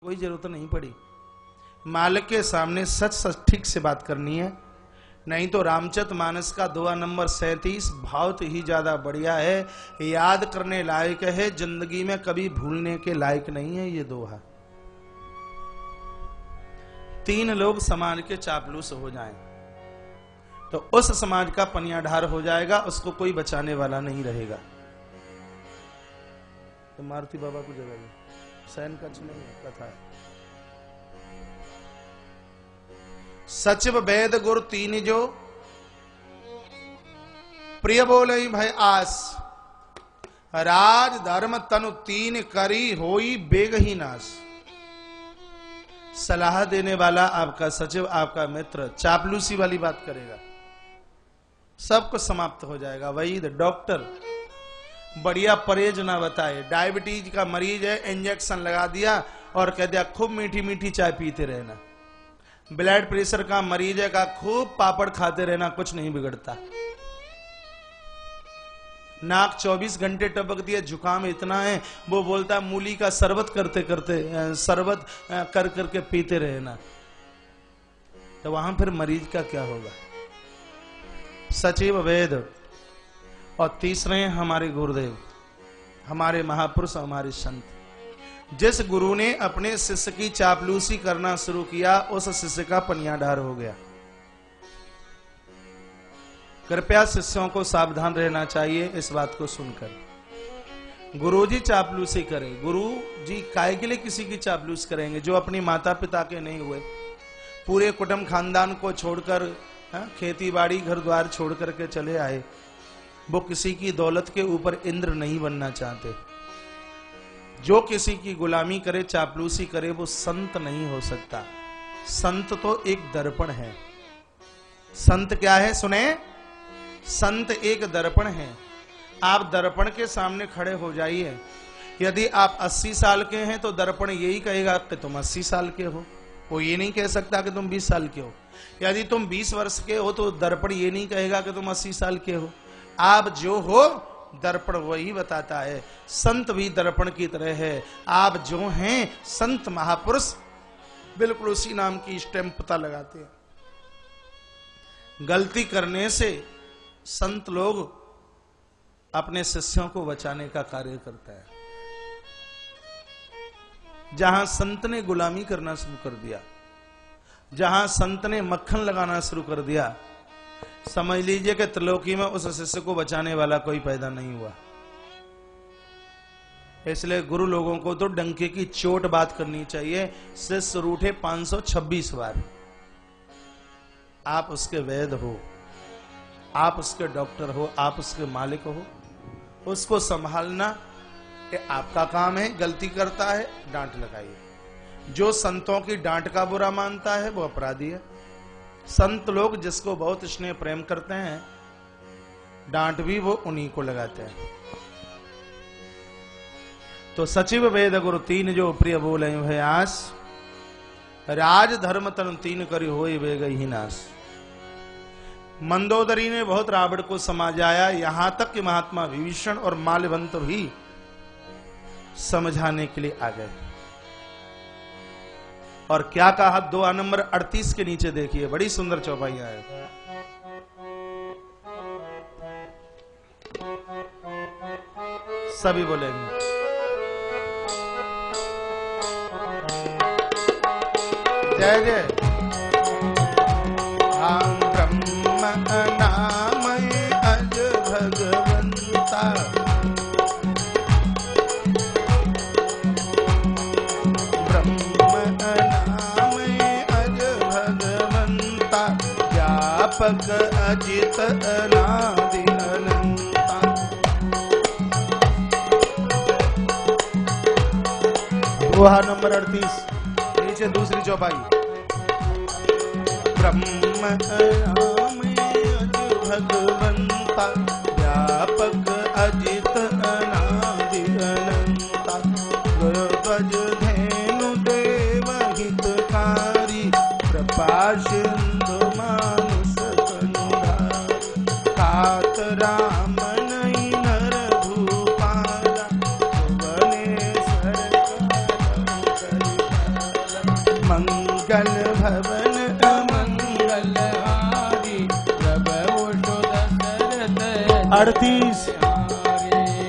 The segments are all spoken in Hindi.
कोई जरूरत नहीं पड़ी। मालिक के सामने सच सच ठीक से बात करनी है, नहीं तो रामचरितमानस का दोहा नंबर 37 बहुत ही ज्यादा बढ़िया है, याद करने लायक है, जिंदगी में कभी भूलने के लायक नहीं है ये दोहा। 3 लोग समाज के चापलूस हो जाएं तो उस समाज का पनियाढार हो जाएगा, उसको कोई बचाने वाला नहीं रहेगा। तो मारुति बाबा को जगह सैन कच्छ नहीं कथा है। सचिव वेद गुरु 3 जो प्रिय बोले भय आस, राज धर्म तनु 3 करी होई बेग ही नाश। सलाह देने वाला आपका सचिव, आपका मित्र चापलूसी वाली बात करेगा, सब कुछ समाप्त हो जाएगा। वही डॉक्टर बढ़िया परहेज ना बताए, डायबिटीज का मरीज है, इंजेक्शन लगा दिया और कह दिया खूब मीठी मीठी चाय पीते रहना। ब्लड प्रेशर का मरीज है, का खूब पापड़ खाते रहना, कुछ नहीं बिगड़ता। नाक 24 घंटे टपक दिया, जुकाम इतना है, वो बोलता मूली का शरबत करते करते शरबत कर करके पीते रहना। तो वहां फिर मरीज का क्या होगा? सचिव वेद और तीसरे हमारे गुरुदेव, हमारे महापुरुष, हमारे संत। जिस गुरु ने अपने शिष्य की चापलूसी करना शुरू किया, उस शिष्य का पनियाढार हो गया। कृपया शिष्यों को सावधान रहना चाहिए इस बात को सुनकर। गुरुजी चापलूसी करे, गुरु जी काय के लिए किसी की चापलूस करेंगे? जो अपनी माता पिता के नहीं हुए, पूरे कुटुंब खानदान को छोड़कर, खेती बाड़ी घर द्वार छोड़ करके चले आए, वो किसी की दौलत के ऊपर इंद्र नहीं बनना चाहते। जो किसी की गुलामी करे, चापलूसी करे, वो संत नहीं हो सकता। संत तो एक दर्पण है। संत क्या है सुने? संत एक दर्पण है। आप दर्पण के सामने खड़े हो जाइए। यदि आप 80 साल के हैं तो दर्पण यही कहेगा कि तुम 80 साल के हो, वो ये नहीं कह सकता कि तुम 20 साल के हो। यदि तुम 20 वर्ष के हो तो दर्पण ये नहीं कहेगा कि तुम 80 साल के हो। आप जो हो दर्पण वही बताता है। संत भी दर्पण की तरह है। आप जो हैं संत महापुरुष, बिल्कुल उसी नाम की स्टैंप पता लगाते हैं। गलती करने से संत लोग अपने शिष्यों को बचाने का कार्य करता है। जहां संत ने गुलामी करना शुरू कर दिया, जहां संत ने मक्खन लगाना शुरू कर दिया, समझ लीजिए कि त्रिलोकी में उस शिष्य को बचाने वाला कोई पैदा नहीं हुआ। इसलिए गुरु लोगों को तो डंके की चोट बात करनी चाहिए। शिष्य रूठे 526 बार। आप उसके वैद्य हो, आप उसके डॉक्टर हो, आप उसके मालिक हो, उसको संभालना ये आपका काम है। गलती करता है डांट लगाइए। जो संतों की डांट का बुरा मानता है वो अपराधी है। संत लोग जिसको बहुत स्नेह प्रेम करते हैं, डांट भी वो उन्हीं को लगाते हैं। तो सचिव वेद गुरु 3 जो प्रिय बोले है आस, राज धर्म तन 3 करी होई वे गई ही नाश। मंदोदरी ने बहुत रावण को समझाया, यहां तक कि महात्मा विभीषण और माल्यवंत भी समझाने के लिए आ गए। और क्या कहा? दोहा नंबर 38 के नीचे देखिए, बड़ी सुंदर चौपाइयां है। सभी बोलेंगे जय जय। हम ब्रह्म नामय अज भगवंता, व्यापक अजित अनादि अनंता। दोहा नंबर 38 नीचे दूसरी चौपाई। ब्रह्म नाम अज भगवंता, व्यापक अजित अनादि अनंता। गज धेनु देव हितकारी, कृपा सिंधु मानुष कनुधार। तात राम नहीं नर भूपाला, भुवनेश्वर मंगल भवन मंगल हारी प्रभु दशरथ 38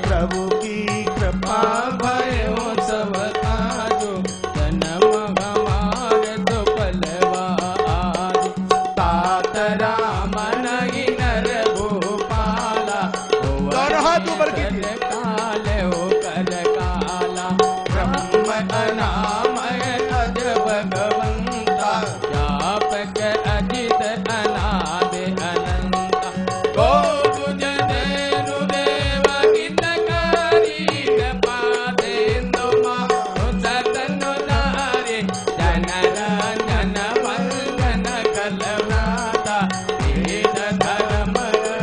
प्रभु की कृपा भयो सब काजो जन्म हमार तो पलवा आदि तात राम नहीं नर भूपाला दोनों हाथ ऊपर कीजिए। काल हो कर काला ब्रह्म अनामय अज भगवंता व्यापक अजित अनाद अनंता गो तुझ देनु देव हितकारी कृपा देनु मानु सतनु नारी जनरंजन वंदन कलव्राता दीन धर्म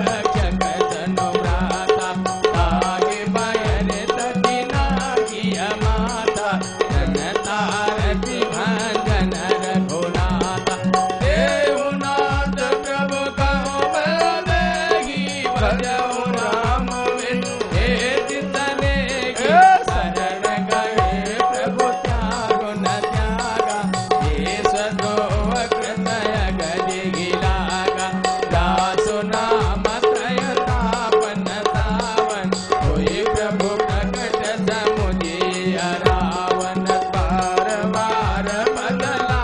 रक्षक तनुभ्राता ताहि बयन तति नागिय माता जनतारति भंजन रघुनाथा देवनाथ प्रभु कहो बल देहि भजऊ राम विनु हे चितनेहि शरण गए प्रभु त्यागु न त्यागा हे सदोह कृतय गति लागा दासु नाम त्रय तापन तावन होई प्रभु प्रकट समुझिय रावण बार बार बदला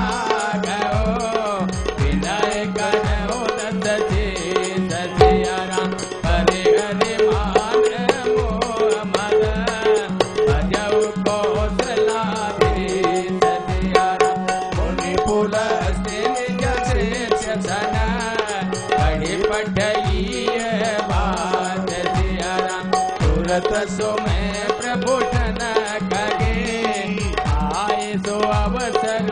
गयो विनय करौ दत सिया राम हरि हरि मान मोह मद भजऊ कौशलाधीश सिया राम मुनि पुलस्त्य निज शेष सन कढ़ि पठइय बात सिया राम तुरत सो मैं प्रभु ठन कगे आए सो अवसर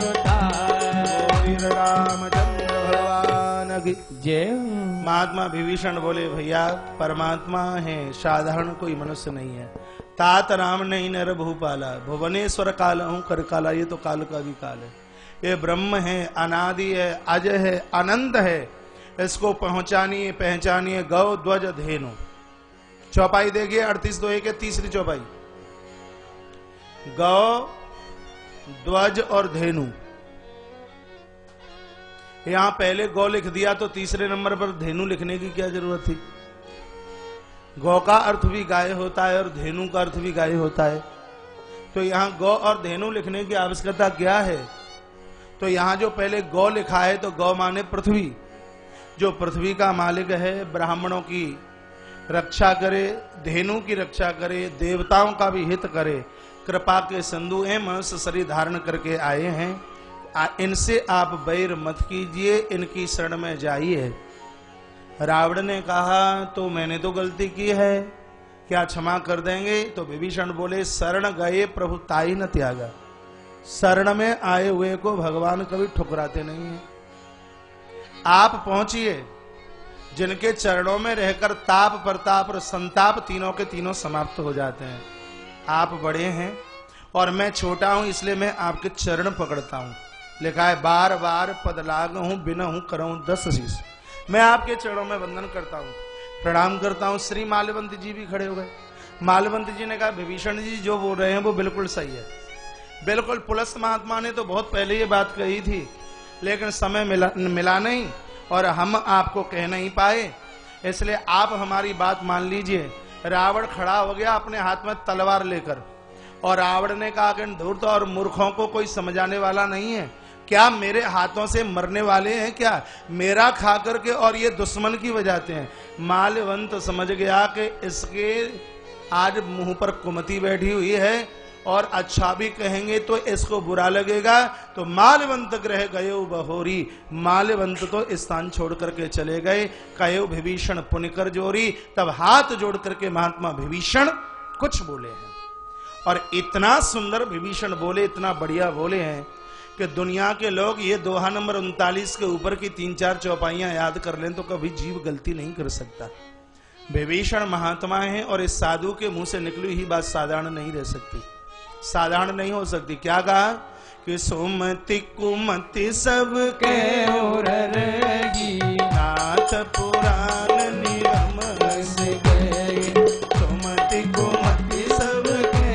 श्री रामचंद्र भगवान की जय महात्मा विभीषण बोले भैया परमात्मा है, साधारण कोई मनुष्य नहीं है। तात राम नहीं नर भूपाला, भुवनेश्वर काल हूं कर काला, ये तो काल का भी काल है। ये ब्रह्म है, अनादि है, अज है, अनंत है। इसको पहुंचानिए पहचानिए गौ ध्वज धेनु। चौपाई देखिए 38 2 के तीसरी चौपाई, गौ ध्वज और धेनु। यहां पहले गौ लिख दिया तो तीसरे नंबर पर धेनु लिखने की क्या जरूरत थी? गौ का अर्थ भी गाय होता है और धेनु का अर्थ भी गाय होता है, तो यहां गौ और धेनु लिखने की आवश्यकता क्या है? तो यहां जो पहले गौ लिखा है तो गौ माने पृथ्वी, जो पृथ्वी का मालिक है, ब्राह्मणों की रक्षा करे, धेनु की रक्षा करे, देवताओं का भी हित करे, कृपा के सिंधु एवं शरीर धारण करके आए हैं। इनसे आप बैर मत कीजिए, इनकी शरण में जाइए। रावण ने कहा तो मैंने तो गलती की है, क्या क्षमा कर देंगे? तो विभीषण बोले शरण गए प्रभु ताई न त्यागा। शरण में आए हुए को भगवान कभी ठुकराते नहीं है। आप पहुंचिए, जिनके चरणों में रहकर ताप प्रताप और संताप तीनों के तीनों समाप्त हो जाते हैं। आप बड़े हैं और मैं छोटा हूं, इसलिए मैं आपके चरण पकड़ता हूं। लिखा है बार बार पद लाग हूं बिना हूं करऊं 10 शीश। मैं आपके चरणों में वंदन करता हूं, प्रणाम करता हूं। श्री माल्यवंत जी भी खड़े हो गए। माल्यवंत जी ने कहा विभीषण जी जो बोल रहे हैं वो बिल्कुल सही है, बिल्कुल। पुलस्त महात्मा ने तो बहुत पहले ये बात कही थी, लेकिन समय मिला नहीं और हम आपको कह नहीं पाए, इसलिए आप हमारी बात मान लीजिए। रावण खड़ा हो गया अपने हाथ में तलवार लेकर, और रावण ने कहा कि धूर्त और मूर्खों को कोई समझाने वाला नहीं है क्या? मेरे हाथों से मरने वाले हैं क्या? मेरा खा करके और ये दुश्मन की वजह से हैं। माल्यवंत समझ गया कि इसके आज मुंह पर कुमति बैठी हुई है और अच्छा भी कहेंगे तो इसको बुरा लगेगा, तो माल्यवंत ग्रह गयो बहोरी। माल्यवंत तो स्थान छोड़ करके चले गए। कयो विभीषण पुण्य कर जोरी। तब हाथ जोड़ करके महात्मा विभीषण कुछ बोले हैं, और इतना सुंदर विभीषण बोले, इतना बढ़िया बोले हैं कि दुनिया के लोग ये दोहा नंबर 39 के ऊपर की 3-4 चौपाइयां याद कर लें तो कभी जीव गलती नहीं कर सकता। विभीषण महात्मा है और इस साधु के मुंह से निकली ही बात साधारण नहीं रह सकती, साधारण नहीं हो सकती। क्या कहा कि सुमति कुमति सब के नाथ पुराण निगम से गए। सुमति कुमति सब के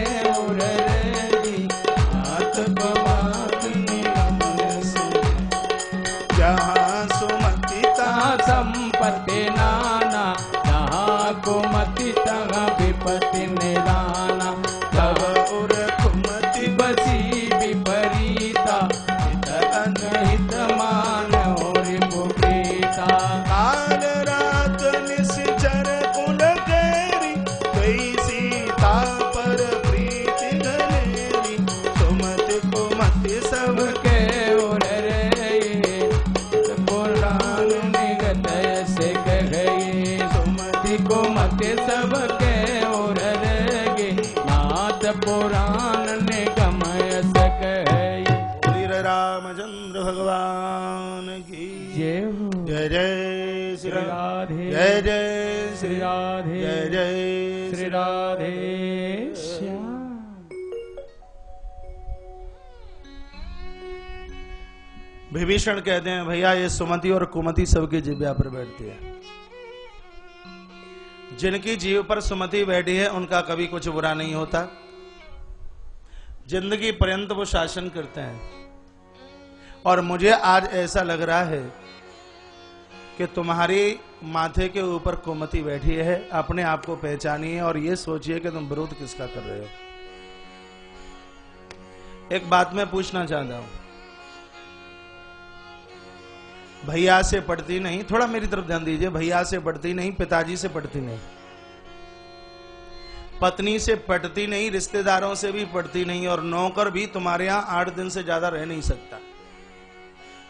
नाथ पुराण निगम मति सब के और रे पुराण निगत से गई सुमति को मत सब के और रे नाथ पुराण निगम सक रामचंद्र भगवान की जय हो। जय जय श्री राधे जय जय श्री राधे जय जय श्री राधे श्याम। विभीषण कहते हैं भैया ये सुमति और कुमति सबकी जिब्या पर बैठती है। जिनकी जीव पर सुमति बैठी है उनका कभी कुछ बुरा नहीं होता, जिंदगी पर्यंत वो शासन करते हैं। और मुझे आज ऐसा लग रहा है कि तुम्हारी माथे के ऊपर कुमति बैठी है। अपने आप को पहचानिए और ये सोचिए कि तुम विरोध किसका कर रहे हो। एक बात मैं पूछना चाहता हूं, भैया से पढ़ती नहीं, थोड़ा मेरी तरफ ध्यान दीजिए, भैया से पढ़ती नहीं, पिताजी से पढ़ती नहीं, पत्नी से पढ़ती नहीं, रिश्तेदारों से भी पढ़ती नहीं, और नौकर भी तुम्हारे यहां 8 दिन से ज्यादा रह नहीं सकता।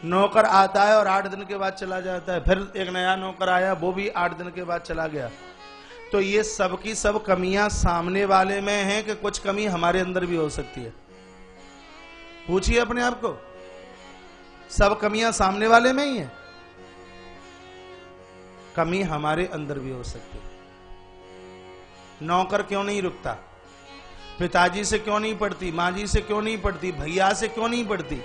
नौकर आता है और 8 दिन के बाद चला जाता है, फिर एक नया नौकर आया, वो भी 8 दिन के बाद चला गया। तो ये सब की सब कमियां सामने वाले में हैं कि कुछ कमी हमारे अंदर भी हो सकती है? पूछिए अपने आप को, सब कमियां सामने वाले में ही है? कमी हमारे अंदर भी हो सकती है। नौकर क्यों नहीं रुकता? पिताजी से क्यों नहीं पढ़ती? माँ जी से क्यों नहीं पढ़ती? भैया से क्यों नहीं पढ़ती?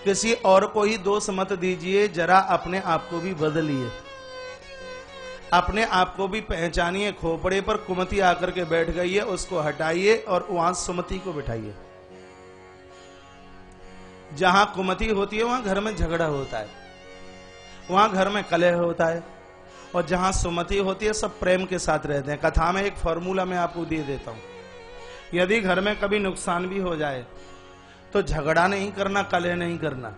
किसी और को ही दोष मत दीजिए, जरा अपने आप को भी बदलिए, अपने आप को भी पहचानिए। खोपड़े पर कुमति आकर के बैठ गई है, उसको हटाइए और वहां सुमति को बिठाइए। जहां कुमति होती है वहां घर में झगड़ा होता है, वहां घर में कलह होता है, और जहां सुमति होती है सब प्रेम के साथ रहते हैं। कथा में एक फॉर्मूला मैं आपको दे देता हूं, यदि घर में कभी नुकसान भी हो जाए तो झगड़ा नहीं करना, कलह नहीं करना।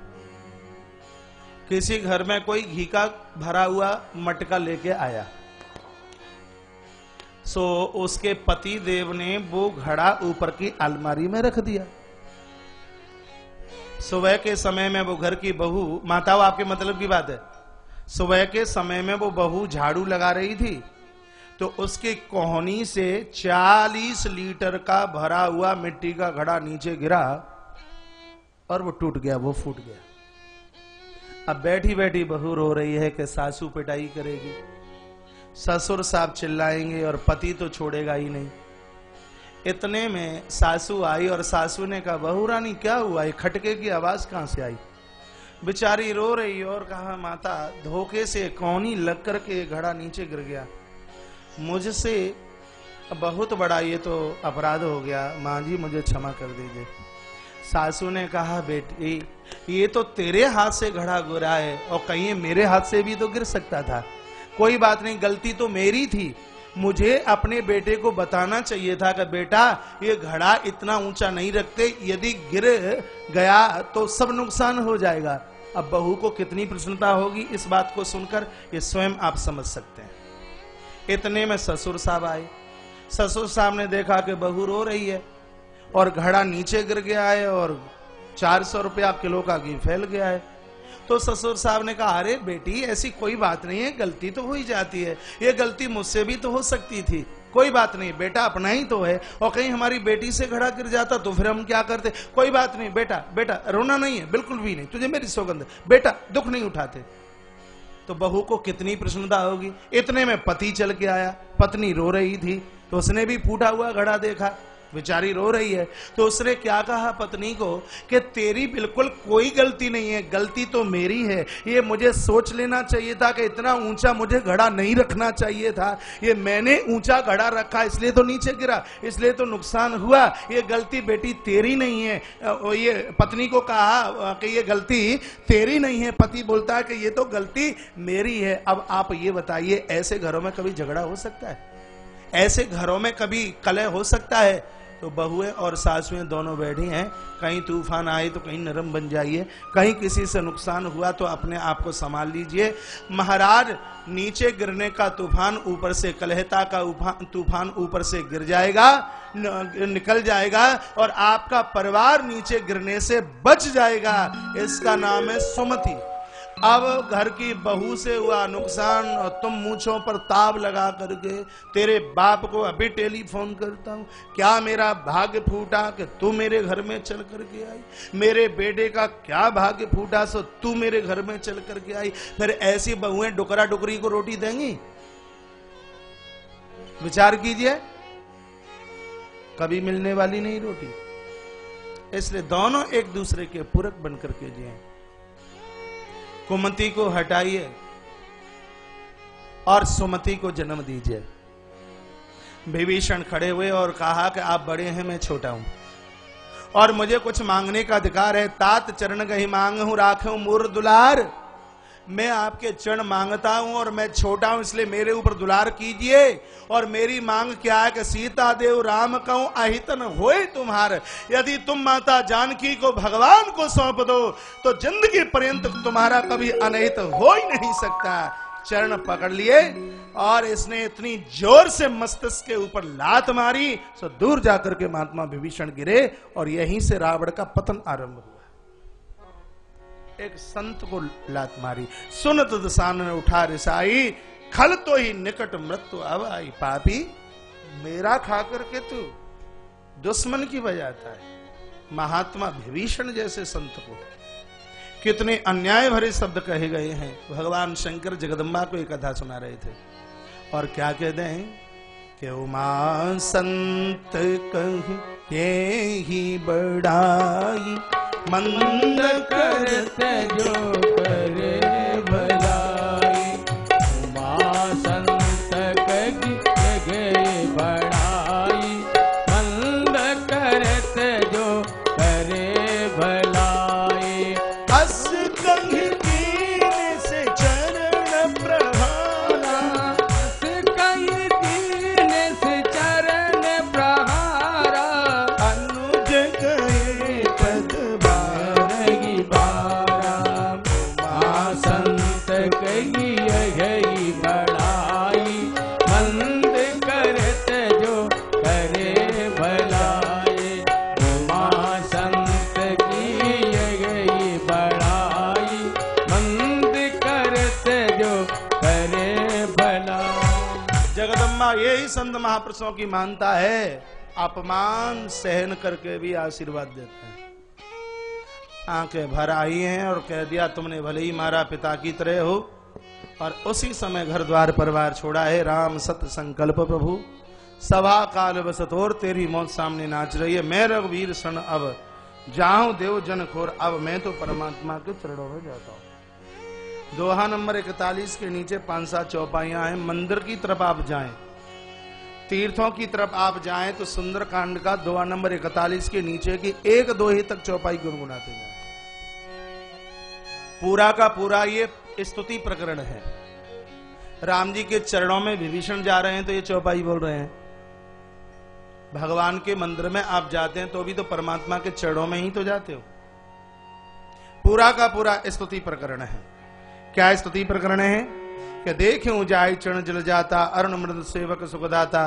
किसी घर में कोई घी का भरा हुआ मटका लेके आया, सो उसके पति देव ने वो घड़ा ऊपर की अलमारी में रख दिया। सुबह के समय में वो घर की बहू, माता वो आपके मतलब की बात है, सुबह के समय में वो बहू झाड़ू लगा रही थी, तो उसके कोहनी से 40 लीटर का भरा हुआ मिट्टी का घड़ा नीचे गिरा और वो टूट गया, वो फूट गया। अब बैठी बैठी बहू रो रही है कि सासू पिटाई करेगी, ससुर साहब चिल्लाएंगे और पति तो छोड़ेगा ही नहीं। इतने में सासू आई और सासू ने कहा, बहू रानी क्या हुआ? ये खटके की आवाज कहां से आई? बेचारी रो रही और कहा, माता धोखे से कोहनी लग करके घड़ा नीचे गिर गया, मुझसे बहुत बड़ा ये तो अपराध हो गया, माँ जी मुझे क्षमा कर दीजिए। सासू ने कहा, बेटी ये तो तेरे हाथ से घड़ा गिरा है और कहीं मेरे हाथ से भी तो गिर सकता था। कोई बात नहीं, गलती तो मेरी थी, मुझे अपने बेटे को बताना चाहिए था कि बेटा ये घड़ा इतना ऊंचा नहीं रखते, यदि गिर गया तो सब नुकसान हो जाएगा। अब बहू को कितनी प्रसन्नता होगी इस बात को सुनकर, ये स्वयं आप समझ सकते हैं। इतने में ससुर साहब आए। ससुर साहब ने देखा कि बहू रो रही है और घड़ा नीचे गिर गया है और 400 रुपया किलो का घी फैल गया है। तो ससुर साहब ने कहा, अरे बेटी ऐसी कोई बात नहीं है, गलती तो हो ही जाती है, ये गलती मुझसे भी तो हो सकती थी, कोई बात नहीं, बेटा अपना ही तो है, और कहीं हमारी बेटी से घड़ा गिर जाता तो फिर हम क्या करते? कोई बात नहीं बेटा, बेटा रोना नहीं है, बिल्कुल भी नहीं, तुझे मेरी सौगंध, बेटा दुख नहीं उठाते। तो बहू को कितनी प्रसन्नता होगी। इतने में पति चल के आया, पत्नी रो रही थी तो उसने भी फूटा हुआ घड़ा देखा, बेचारी रो रही है, तो उसने क्या कहा पत्नी को कि तेरी बिल्कुल कोई गलती नहीं है, गलती तो मेरी है, ये मुझे सोच लेना चाहिए था कि इतना ऊंचा मुझे घड़ा नहीं रखना चाहिए था, ये मैंने ऊंचा घड़ा रखा इसलिए तो नीचे गिरा, इसलिए तो नुकसान हुआ, ये गलती बेटी तेरी नहीं है। ये पत्नी को कहा कि ये गलती तेरी नहीं है, पति बोलता है कि ये तो गलती मेरी है। अब आप ये बताइए, ऐसे घरों में कभी झगड़ा हो सकता है? ऐसे घरों में कभी कलह हो सकता है? तो बहुएं और सासुएं दोनों बैठी हैं, कहीं तूफान आए तो कहीं नरम बन जाइए, कहीं किसी से नुकसान हुआ तो अपने आप को संभाल लीजिए। महाराज नीचे गिरने का तूफान, ऊपर से कलहता का तूफान ऊपर से गिर जाएगा, निकल जाएगा और आपका परिवार नीचे गिरने से बच जाएगा। इसका नाम है सुमति। अब घर की बहू से हुआ नुकसान और तुम मूंछों पर ताव लगा करके तेरे बाप को अभी टेलीफोन करता हूं, क्या मेरा भाग्य फूटा कि तू मेरे घर में चल करके आई, मेरे बेटे का क्या भाग्य फूटा सो तू मेरे घर में चल करके आई। फिर ऐसी बहुएं डुकरा डुकरी को रोटी देंगी? विचार कीजिए, कभी मिलने वाली नहीं रोटी। इसलिए दोनों एक दूसरे के पूरक बन करके जिए। कुमति को हटाइए और सुमति को जन्म दीजिए। विभीषण खड़े हुए और कहा कि आप बड़े हैं, मैं छोटा हूं और मुझे कुछ मांगने का अधिकार है। तात चरण गही मांग हूं राखूं मोर दुलार। मैं आपके चरण मांगता हूं और मैं छोटा हूं, इसलिए मेरे ऊपर दुलार कीजिए। और मेरी मांग क्या है कि सीता देव राम कहूं अहितन होए तुम्हार। यदि तुम माता जानकी को भगवान को सौंप दो तो जिंदगी पर्यंत तुम्हारा कभी अनहित हो ही नहीं सकता। चरण पकड़ लिए और इसने इतनी जोर से मस्तिष्क के ऊपर लात मारी तो दूर जाकर के महात्मा विभीषण गिरे और यहीं से रावण का पतन आरंभ हुआ। एक संत को लात मारी, सुनत दसानन उठा रिसाई, खल तो ही निकट मृत्यु अब आई। पापी, मेरा खा करके तू दुश्मन की बजाता है। महात्मा विभीषण जैसे संत को कितने अन्याय भरे शब्द कहे गए हैं। भगवान शंकर जगदम्बा को एक कथा सुना रहे थे और क्या कहते हैं कि उमा संत कहे ही बड़ाई, मंद करते जो करे भलाई। उमा संत कही बड़ाई, मंद करते जो करे भलाई। अस कही दीन से चरण प्रहारा, अस कही दीन से चरण प्रहारा। अनुज कहे पद बारही बारा, उमा संत कही गई बड़ाई, मंद करते जो करे भलाई। उमा संत की गई बड़ाई, मंद करते जो करे भलाई। जगदम्बा यही संत महापुरुषों की मानता है, अपमान सहन करके भी आशीर्वाद देते हैं। आंखें भर आई हैं और कह दिया तुमने भले ही मारा पिता की तरह हो, और उसी समय घर द्वार परिवार छोड़ा है। राम सत संकल्प प्रभु सभा काल बसतोर, तेरी मौत सामने नाच रही है। मैं रघुवीर सन अब जाऊं देव जन खोर, अब मैं तो परमात्मा के चरणों में जाता हूं। दोहा नंबर 41 के नीचे 5-7 चौपाइयां हैं। मंदिर की तरफ आप जाएं, तीर्थों की तरफ आप जाएं तो सुंदर कांड का दोहा नंबर 41 के नीचे की 1 दोहे तक चौपाई गुनगुनाते जाएं। पूरा का पूरा ये स्तुति प्रकरण है। राम जी के चरणों में विभीषण जा रहे हैं तो ये चौपाई बोल रहे हैं। भगवान के मंदिर में आप जाते हैं तो भी तो परमात्मा के चरणों में ही तो जाते हो। पूरा का पूरा स्तुति प्रकरण है। क्या स्तुति प्रकरण है कि देखूं जाय चरण जल जाता, अरुण मृद सेवक सुखदाता।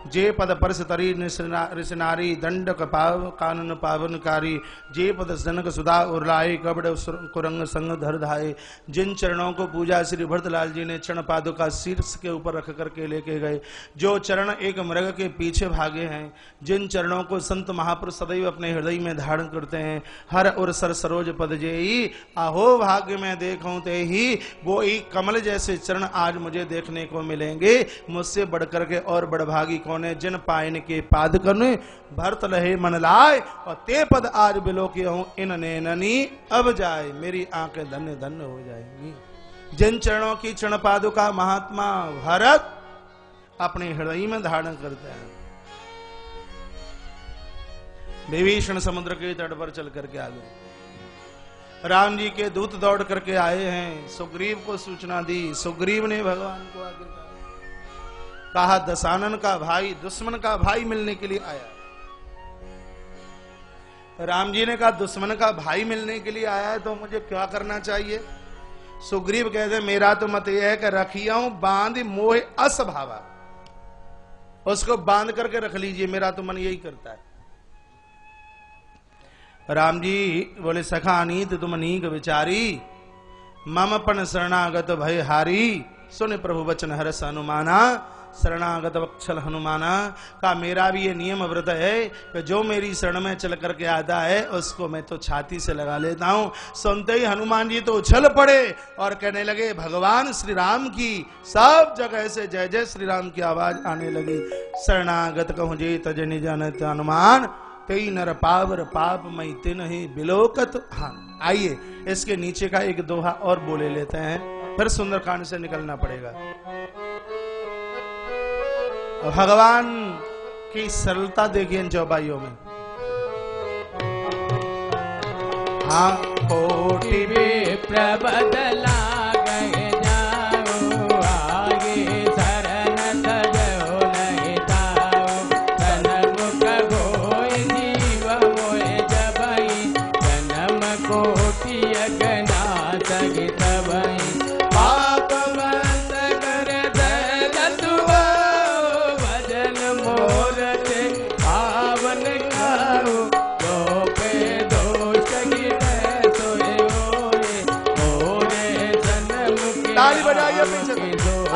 जे पद परस तरी ऋषनारी, दंडक पाव कानन पावनकारी। जे पद जनक सुधा उर्लाए, कबड़ कुरंग संग धर धाये। जिन चरणों को पूजा श्री भरतलाल जी ने चरण पादुका शीर्ष के ऊपर रख करके लेके गए, जो चरण एक मृग के पीछे भागे हैं, जिन चरणों को संत महापुरुष सदैव अपने हृदय में धारण करते हैं। हर और सर सरोज पद जेई, आहो भाग्य में देखूं ते ही। वो ही कमल जैसे चरण आज मुझे देखने को मिलेंगे। मुझसे बढ़कर के और बड़भागी कौन है? जिन पायन के पाद कने भरत लहे मन लाए, और ते पद आज बिलो के हूं इन नैननी अब जाए। मेरी आंखें धन्य धन्य हो जाएंगी। जिन चरणों की चरण पादुका महात्मा भरत अपने हृदय में धारण करते हैं। विभीषण समुद्र के तट पर चल करके आ गए। राम जी के दूत दौड़ करके आए हैं, सुग्रीव को सूचना दी। सुग्रीव ने भगवान को आगे कहा दशानन का भाई दुश्मन का भाई मिलने के लिए आया। राम जी ने कहा दुश्मन का भाई मिलने के लिए आया है तो मुझे क्या करना चाहिए? सुग्रीव कहते मेरा तो मत यह है कि रखियाऊं बांध मोह असभावा, उसको बांध करके रख लीजिए, मेरा तो मन यही करता है। राम जी बोले सखा नीत तुम नीक विचारी, ममपन शरणागत भय हारी, सुन प्रभु वचन हरस हनुमाना, शरणागत वत्सल हनुमाना। का मेरा भी ये नियम व्रत है कि जो मेरी शरण में चल करके आता है उसको मैं तो छाती से लगा लेता हूं। सुनते ही हनुमान जी तो उछल पड़े और कहने लगे भगवान श्री राम की, सब जगह से जय जय श्री राम की आवाज आने लगी। शरणागत कहूं जे तज निज अनंत हनुमान, कई नर पावर पाप मई तिन ही बिलोकत। हाँ आइए इसके नीचे का एक दोहा और बोले लेते हैं, फिर सुंदरकांड से निकलना पड़ेगा। भगवान की सरलता देखिए इन चौपाइयों में। हाँ कोटि विप्र बदला गए जाओ, आगे शरण तजो नहीं ताओ, तनमुख गोय जीव मोय जबई, जन्म कोटि अगना सगी तबई, पाप बंद कर दे दसुआ, भजन मोर ते पावन खाओ, जो पे दोष गिरे सोए होए, मोरे जन्म के ताली बजाइए पीछे।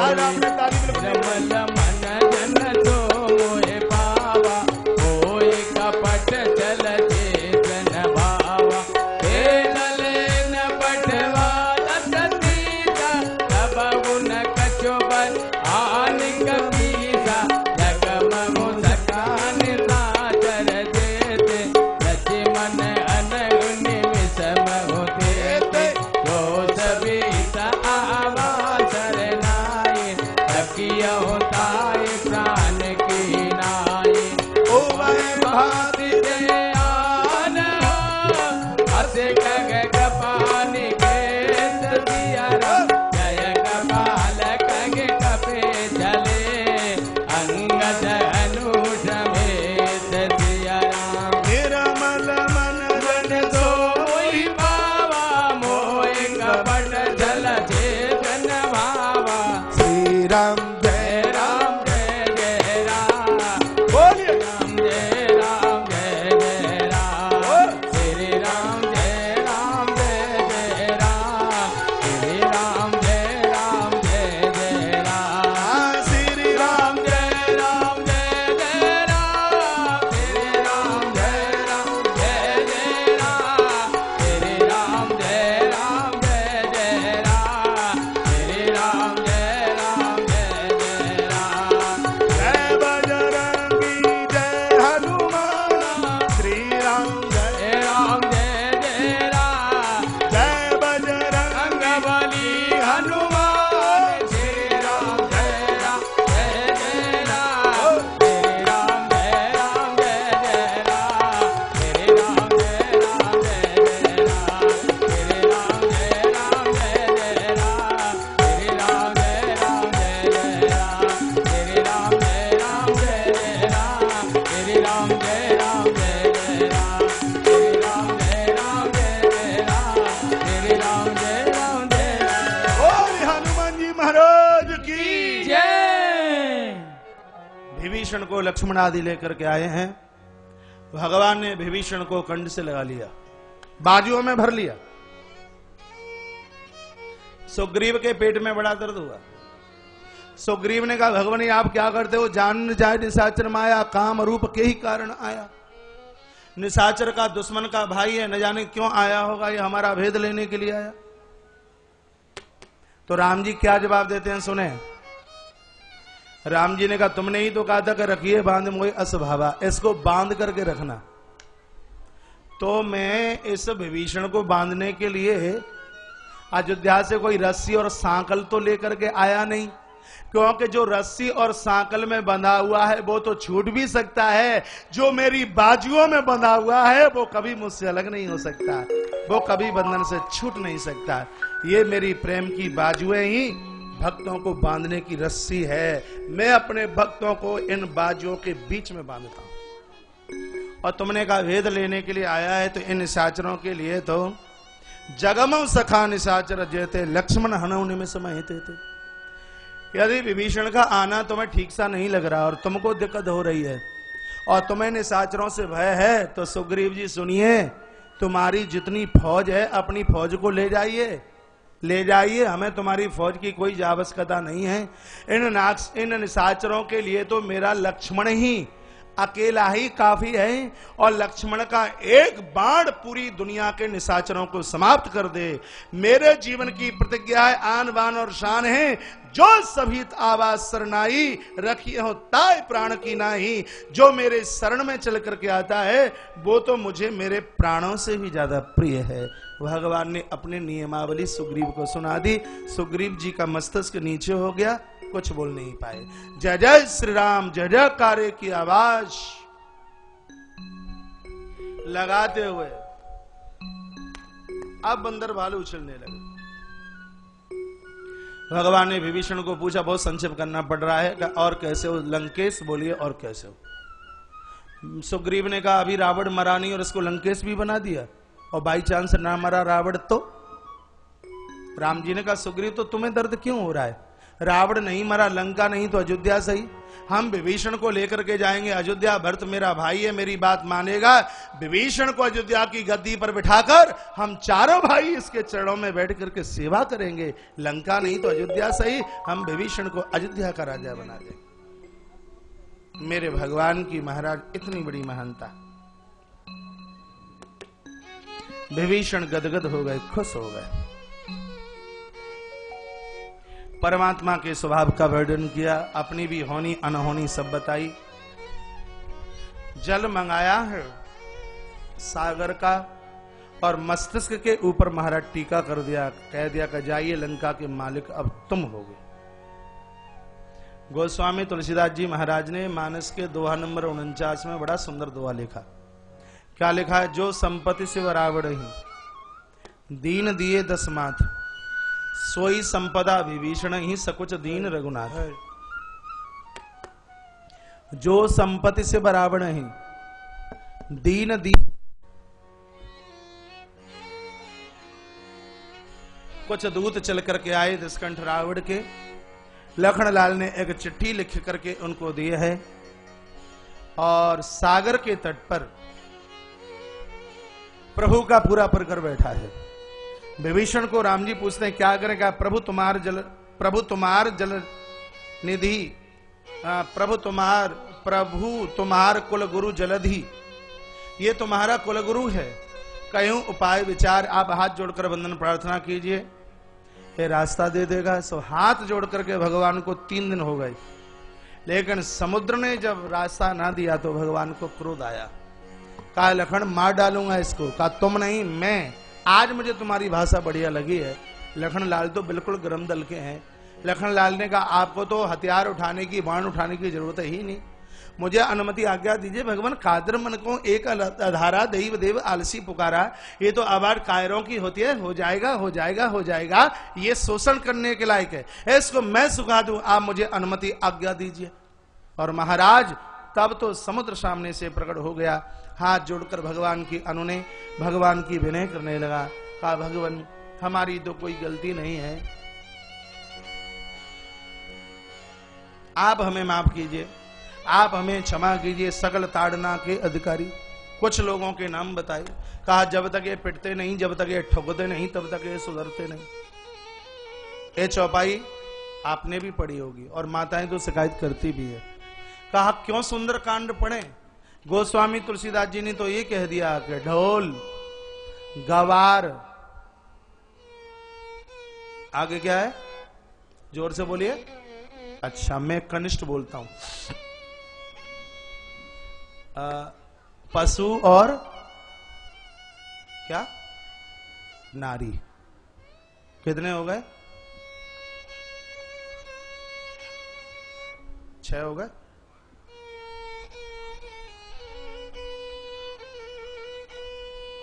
आज आपने ताली रमल मन जन तो मोहे पावा, होए कपट चल चेतन भावा, तेनले न पटवा दस सीता, तब गुण कछो बल आन कपीसा, जगम मुस्कान साचर जेते, लक्ष्मण अनगुनि विषम होते, जो सबीता आवा शरणाई, तकिया होताई प्राण की नाई, ओ वह भांति दे आन, हसे गग कपान के सदियारा, जय कपाल कग कपे चले, अंगद अनुष में सदियारा, निर्मल मन मन सोई पावा, मोय कपट जल चेतन भावा, श्री राम जय जय राम जय जय राम, बोलिए। राम जय राम जय जय राम, श्री राम जय राम जय जय राम, श्री राम जय राम जय जय राम, हाँ, श्री राम राम जय राम जय जय राम, श्री राम जय राम जय जय राम, श्री राम जय राम जय जय राम, श्री राम जय राम जय जय राम, जय बजरंगी जय हनुमान, श्री राम जय जय राम जय जय राम, जय बजरंग रंगबली हनुमान, श्री राम जय जय राम, श्री राम जय राम जय जय राम, श्री राम जय राम जय जय राम, श्री राम जय राम जय जय राम, श्री राम जय राम जय जय राम, श्री राम जय राम जय जय राम, श्री राम जय राम जय जय राम, श्री राम जय राम जय जय राम, श्री राम जय राम जय जय राम। बोल हनुमान जी महाराज की। जय। विभीषण को लक्ष्मण आदि लेकर के आए हैं। भगवान ने विभीषण को कंठ से लगा लिया, बाजुओं में भर लिया। सुग्रीव के पेट में बड़ा दर्द हुआ। सुग्रीव ने कहा भगवान आप क्या करते हो? जान जाए निशाचर माया, काम रूप के ही कारण आया। निशाचर का दुश्मन का भाई है, न जाने क्यों आया होगा, ये हमारा भेद लेने के लिए आया। तो राम जी क्या जवाब देते हैं सुने। राम जी ने कहा तुमने ही तो कहा था कि रखिए बांध मोय असभावा, इसको बांध करके रखना। तो मैं इस विभीषण को बांधने के लिए अयोध्या से कोई रस्सी और सांकल तो लेकर के आया नहीं, क्योंकि जो रस्सी और सांकल में बंधा हुआ है वो तो छूट भी सकता है, जो मेरी बाजुओं में बंधा हुआ है वो कभी मुझसे अलग नहीं हो सकता, वो कभी बंधन से छूट नहीं सकता। ये मेरी प्रेम की बाजुएं ही भक्तों को बांधने की रस्सी है। मैं अपने भक्तों को इन बाजुओं के बीच में बांधता हूं। और तुमने कहा वेद लेने के लिए आया है, तो इन निशाचरों के लिए तो जगम सखा निशाचर जेते लक्ष्मण हनौ निमिष महिते थे। यदि विभीषण का आना तुम्हें ठीक सा नहीं लग रहा और तुमको दिक्कत हो रही है और तुम्हें निशाचरों से भय है, तो सुग्रीव जी सुनिए, तुम्हारी जितनी फौज है अपनी फौज को ले जाइए, ले जाइए, हमें तुम्हारी फौज की कोई आवश्यकता नहीं है। इन निशाचरों के लिए तो मेरा लक्ष्मण ही अकेला ही काफी है, और लक्ष्मण का एक बाण पूरी दुनिया के निशाचरों को समाप्त कर दे। मेरे जीवन की प्रतिज्ञा है, आन बान और शान है, जो सभी आवाज शरणाई रखी हो ताय प्राण की नाही। जो मेरे शरण में चल करके आता है वो तो मुझे मेरे प्राणों से भी ज्यादा प्रिय है। भगवान ने अपनी नियमावली सुग्रीव को सुना दी। सुग्रीव जी का मस्तक नीचे हो गया, कुछ बोल नहीं पाए। जय जय श्री राम, जय जय कार्य की आवाज लगाते हुए अब बंदर भालू उछलने लगे। भगवान ने विभीषण को पूछा, बहुत संक्षेप करना पड़ रहा है, और कैसे हो लंकेश? बोलिए, और कैसे हो? सुग्रीव ने कहा, अभी रावण मरा नहीं और इसको लंकेश भी बना दिया, और बाई चांस ना मरा रावण तो? राम जी ने कहा, सुग्रीव तो तुम्हें दर्द क्यों हो रहा है? रावण नहीं मरा, लंका नहीं तो अयोध्या सही। हम विभीषण को लेकर के जाएंगे अयोध्या। भरत मेरा भाई है, मेरी बात मानेगा। विभीषण को अयोध्या की गद्दी पर बिठाकर हम चारों भाई इसके चरणों में बैठ करके सेवा करेंगे। लंका नहीं तो अयोध्या सही, हम विभीषण को अयोध्या का राजा बना देंगे। मेरे भगवान की महाराज इतनी बड़ी महानता। विभीषण गदगद हो गए, खुश हो गए। परमात्मा के स्वभाव का वर्णन किया, अपनी भी होनी अनहोनी सब बताई। जल मंगाया है सागर का और मस्तिष्क के ऊपर महाराज टीका कर दिया, कह दिया कि जाइए लंका के मालिक अब तुम होगे। गोस्वामी तुलसीदास जी महाराज ने मानस के दोहा नंबर 49 में बड़ा सुंदर दोहा लिखा। क्या लिखा है? जो संपत्ति से रावण ही दीन दिए 10 माथ, सोई संपदा विभीषण ही सकुच दीन रघुनाथ। जो संपत्ति से बराबर नहीं, दीन दी। कुछ दूत चल करके आए दशकंठ रावण के। लखनलाल ने एक चिट्ठी लिख करके उनको दी है, और सागर के तट पर प्रभु का पूरा परिकर बैठा है। विभीषण को राम जी पूछते हैं क्या करें? क्या प्रभु तुम्हार जल निधि, प्रभु तुम्हार कुल गुरु जलधि, ये तुम्हारा कुल गुरु है, कहीं उपाय विचार। आप हाथ जोड़कर वंदन प्रार्थना कीजिए, ये रास्ता दे देगा। सो हाथ जोड़ करके भगवान को 3 दिन हो गए, लेकिन समुद्र ने जब रास्ता ना दिया तो भगवान को क्रोध आया। कहा लखन मार डालूंगा इसको। कहा तुम नहीं, मैं। आज मुझे तुम्हारी भाषा बढ़िया लगी है। लखनलाल तो बिल्कुल गरम दल के हैं। लखनलाल ने कहा आपको तो हथियार उठाने की, बाण उठाने की जरूरत ही नहीं, मुझे अनुमति आज्ञा दीजिए। भगवान कादर मन को एक अधारा दैव देव आलसी पुकारा, ये तो आवाज कायरों की होती है, हो जाएगा हो जाएगा हो जाएगा, ये शोषण करने के लायक है, इसको मैं सुखा दूं, आप मुझे अनुमति आज्ञा दीजिए। और महाराज तब तो समुद्र सामने से प्रकट हो गया। हाथ जोड़कर भगवान की अनुने भगवान की विनय करने लगा। कहा भगवान हमारी तो कोई गलती नहीं है, आप हमें माफ कीजिए, आप हमें क्षमा कीजिए। सकल ताड़ना के अधिकारी कुछ लोगों के नाम बताए। कहा जब तक ये पिटते नहीं, जब तक ये ठोकते नहीं, तब तक ये सुधरते नहीं। ये चौपाई आपने भी पढ़ी होगी और माताएं तो शिकायत करती भी है। कहा क्यों सुंदर कांड पढ़े? गोस्वामी तुलसीदास जी ने तो ये कह दिया कि ढोल गवार, आगे क्या है? जोर से बोलिए। अच्छा मैं कनिष्ठ बोलता हूं। पशु और क्या? नारी। कितने हो गए? 6 हो गए।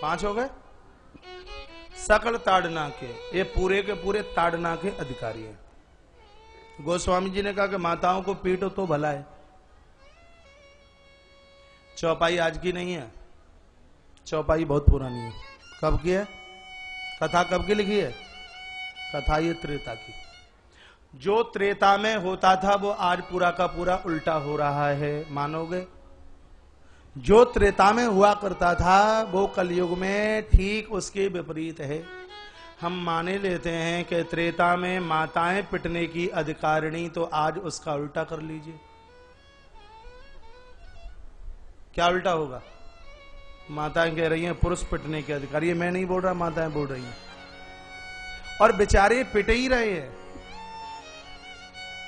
पांच हो गए। सकल ताड़ना के, ये पूरे के पूरे ताड़ना के अधिकारी हैं। गोस्वामी जी ने कहा कि माताओं को पीटो तो भला है, चौपाई आज की नहीं है, चौपाई बहुत पुरानी है। कब की है कथा? कब की लिखी है कथा? ये त्रेता की। जो त्रेता में होता था वो आज पूरा का पूरा उल्टा हो रहा है, मानोगे? जो त्रेता में हुआ करता था वो कलयुग में ठीक उसके विपरीत है। हम माने लेते हैं कि त्रेता में माताएं पिटने की अधिकारिणी, तो आज उसका उल्टा कर लीजिए। क्या उल्टा होगा? माताएं कह रही हैं पुरुष पिटने के अधिकारी। ये मैं नहीं बोल रहा, माताएं बोल रही हैं, और बेचारे पिट ही रहे हैं।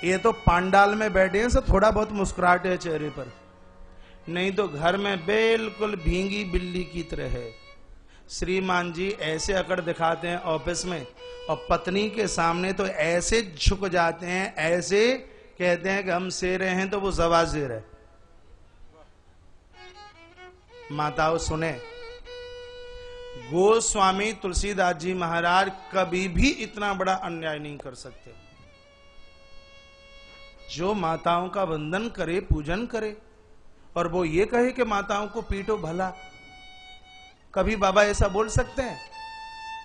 ये तो पांडाल में बैठे हैं, सब थोड़ा बहुत मुस्कुराहट है चेहरे पर, नहीं तो घर में बिल्कुल भींगी बिल्ली की तरह है। श्रीमान जी ऐसे अकड़ दिखाते हैं ऑफिस में, और पत्नी के सामने तो ऐसे झुक जाते हैं, ऐसे कहते हैं कि हम शेर हैं तो वो जवाजेर है। माताओं सुने, गोस्वामी तुलसीदास जी महाराज कभी भी इतना बड़ा अन्याय नहीं कर सकते। जो माताओं का वंदन करे, पूजन करे, और वो ये कहे कि माताओं को पीटो भला, कभी बाबा ऐसा बोल सकते हैं?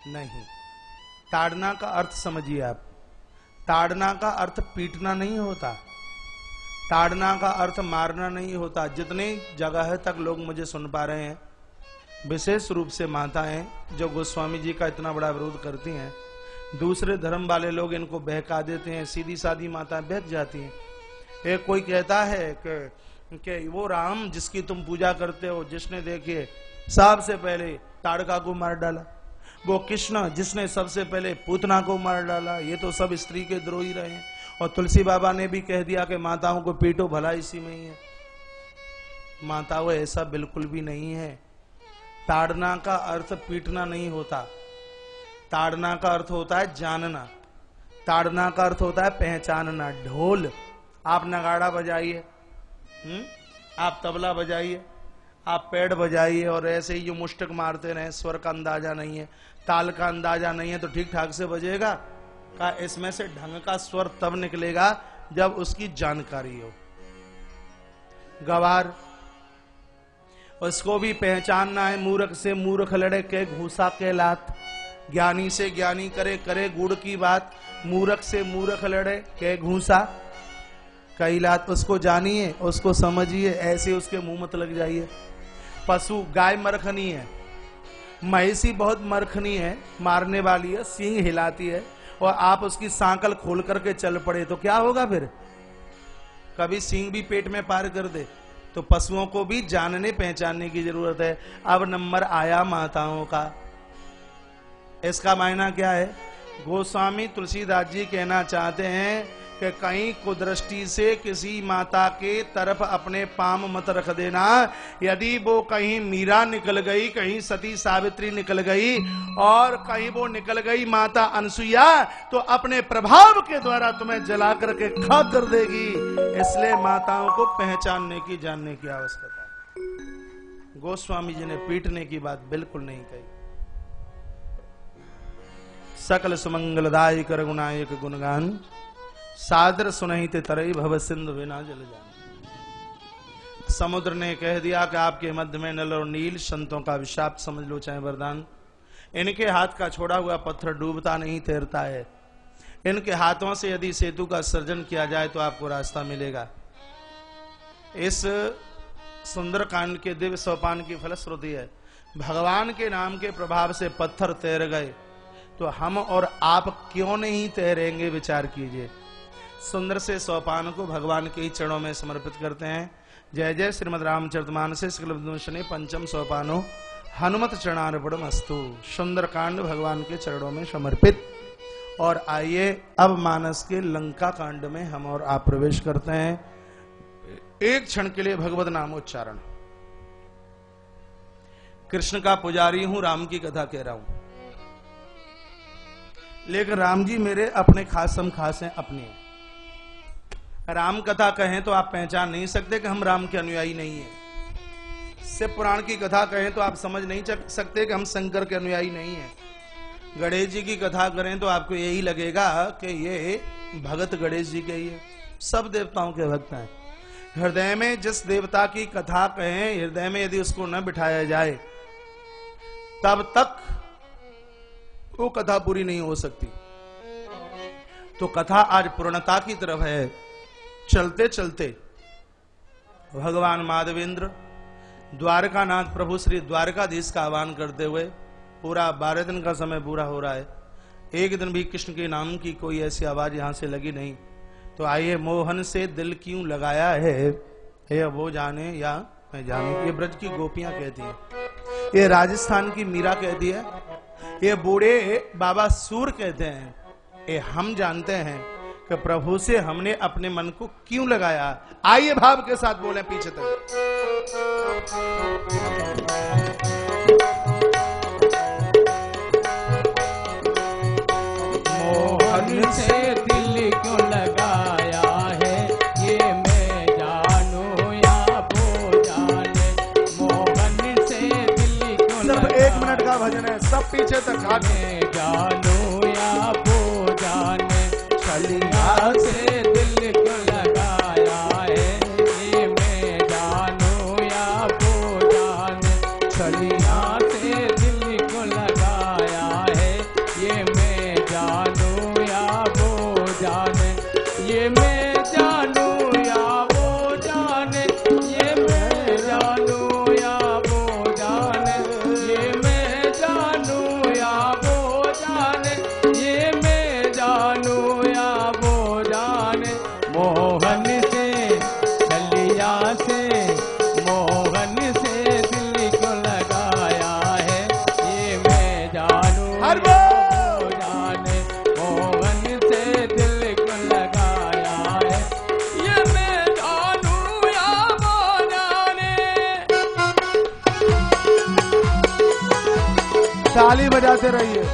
नहीं। ताड़ना का अर्थ समझिए आप। ताड़ना का अर्थ पीटना नहीं होता, ताड़ना का अर्थ मारना नहीं होता। जितने जगह तक लोग मुझे सुन पा रहे हैं, विशेष रूप से माताएं जो गोस्वामी जी का इतना बड़ा विरोध करती हैं, दूसरे धर्म वाले लोग इनको बहका देते हैं, सीधी सादी माताएं बहक जाती हैं। एक कोई कहता है कि वो राम जिसकी तुम पूजा करते हो, जिसने देखिए सबसे पहले ताड़का को मार डाला, वो कृष्ण जिसने सबसे पहले पूतना को मार डाला, ये तो सब स्त्री के द्रोही रहे हैं। और तुलसी बाबा ने भी कह दिया कि माताओं को पीटो भला, इसी में ही है। माताओं ऐसा बिल्कुल भी नहीं है। ताड़ना का अर्थ पीटना नहीं होता, ताड़ना का अर्थ होता है जानना, ताड़ना का अर्थ होता है पहचानना। ढोल, आप नगाड़ा बजाइए, आप तबला बजाइए, आप पैड बजाइए, और ऐसे ही जो मुष्टक मारते रहे, स्वर का अंदाजा नहीं है, ताल का अंदाजा नहीं है, तो ठीक ठाक से बजेगा का? इसमें से ढंग का स्वर तब निकलेगा जब उसकी जानकारी हो। गवार, उसको भी पहचानना है। मूर्ख से मूर्ख लड़े के घूसा के लात, ज्ञानी से ज्ञानी करे करे गुड़ की बात। मूर्ख से मूर्ख लड़े के घूसा कई लात, उसको जानिए, उसको समझिए, ऐसे उसके मुंह मत लग जाइए। पशु, गाय मरखनी है, महिषी बहुत मरखनी है, मारने वाली है, सींग हिलाती है, और आप उसकी सांकल खोल करके चल पड़े तो क्या होगा फिर? कभी सींग भी पेट में पार कर दे। तो पशुओं को भी जानने पहचानने की जरूरत है। अब नंबर आया माताओं का। इसका मायना क्या है? गोस्वामी तुलसीदास जी कहना चाहते हैं कि कहीं कुदृष्टि से किसी माता के तरफ अपने पाम मत रख देना। यदि वो कहीं मीरा निकल गई, कहीं सती सावित्री निकल गई, और कहीं वो निकल गई माता अनसुईया, तो अपने प्रभाव के द्वारा तुम्हें जला करके खा कर देगी। इसलिए माताओं को पहचानने की, जानने की आवश्यकता है। गोस्वामी जी ने पीटने की बात बिल्कुल नहीं कही। सकल सुमंगलदायी कर गुणायक गुणगान, सादर सुनहिते तरई भव सिंधु बिना जल जान। समुद्र ने कह दिया कि आपके मध्य में नल और नील, संतों का विशाप समझ लो चाहे वरदान। इनके हाथ का छोड़ा हुआ पत्थर डूबता नहीं, तैरता है। इनके हाथों से यदि सेतु का सर्जन किया जाए तो आपको रास्ता मिलेगा। इस सुंदर कांड के दिव्य सोपान की फलश्रुति है। भगवान के नाम के प्रभाव से पत्थर तैर गए, तो हम और आप क्यों नहीं तैरेंगे? विचार कीजिए। सुंदर से सोपान को भगवान के ही चरणों में समर्पित करते हैं। जय जय श्रीमद रामचरितमानसे शुक्लभूषणे पंचम सोपानो हनुमत चरणार्पणमस्तु। सुंदर कांड भगवान के चरणों में समर्पित। और आइए अब मानस के लंका कांड में हम और आप प्रवेश करते हैं। एक क्षण के लिए भगवत नामोच्चारण। कृष्ण का पुजारी हूं, राम की कथा कह रहा हूं, लेकिन राम जी मेरे अपने खासम खास हैं, अपने। राम कथा कहें तो आप पहचान नहीं सकते कि हम राम के अनुयायी नहीं हैं। शिव पुराण की कथा कहें तो आप समझ नहीं सकते कि हम शंकर के अनुयायी नहीं हैं। गणेश जी की कथा करें तो आपको यही लगेगा कि ये भगत गणेश जी के ही है। सब देवताओं के भक्त हैं। हृदय में जिस देवता की कथा कहें, हृदय में यदि उसको न बिठाया जाए तब तक वो कथा पूरी नहीं हो सकती। तो कथा आज पूर्णता की तरफ है। चलते चलते भगवान माधवेंद्र द्वारकानाथ प्रभु श्री द्वारकाधीश का आह्वान करते हुए, पूरा 12 दिन का समय पूरा हो रहा है, एक दिन भी कृष्ण के नाम की कोई ऐसी आवाज यहां से लगी नहीं। तो आइए, मोहन से दिल क्यों लगाया है, ये वो जाने या मैं जानूं। ये ब्रज की गोपियां कहती हैं, ये राजस्थान की मीरा कहती है, ये बूढ़े बाबा सूर कहते हैं। ये हम जानते हैं कि प्रभु से हमने अपने मन को क्यों लगाया। आइए भाव के साथ बोले पीछे तक। मोहन से दिल क्यों लगाया है, ये मैं जानूं या वो जाने। मोहन से दिल क्यों सिर्फ 1 मिनट का भजन है, सब पीछे तक हाथ। मैं जानूं या वो जाने। छलिया से दिल क्यों लगाया है, ये मैं जानूं या वो जाने। छलिया से दिल क्यों लगाया है, ये मैं जानूं या वो जाने। ये मैं जानूं या वो जाने, ये मैं जानूं या वो जाने। ये मैं जानूं या वो जाने, ये मैं जानूं या वो जाने। मोहन से छलिया से, मोहन से दिल को लगाया है, ये मैं जानूं हर या वो जाने। मोहन से दिल को लगाया है, ये मैं जानूं या वो जाने। ताली बजाते रहिए।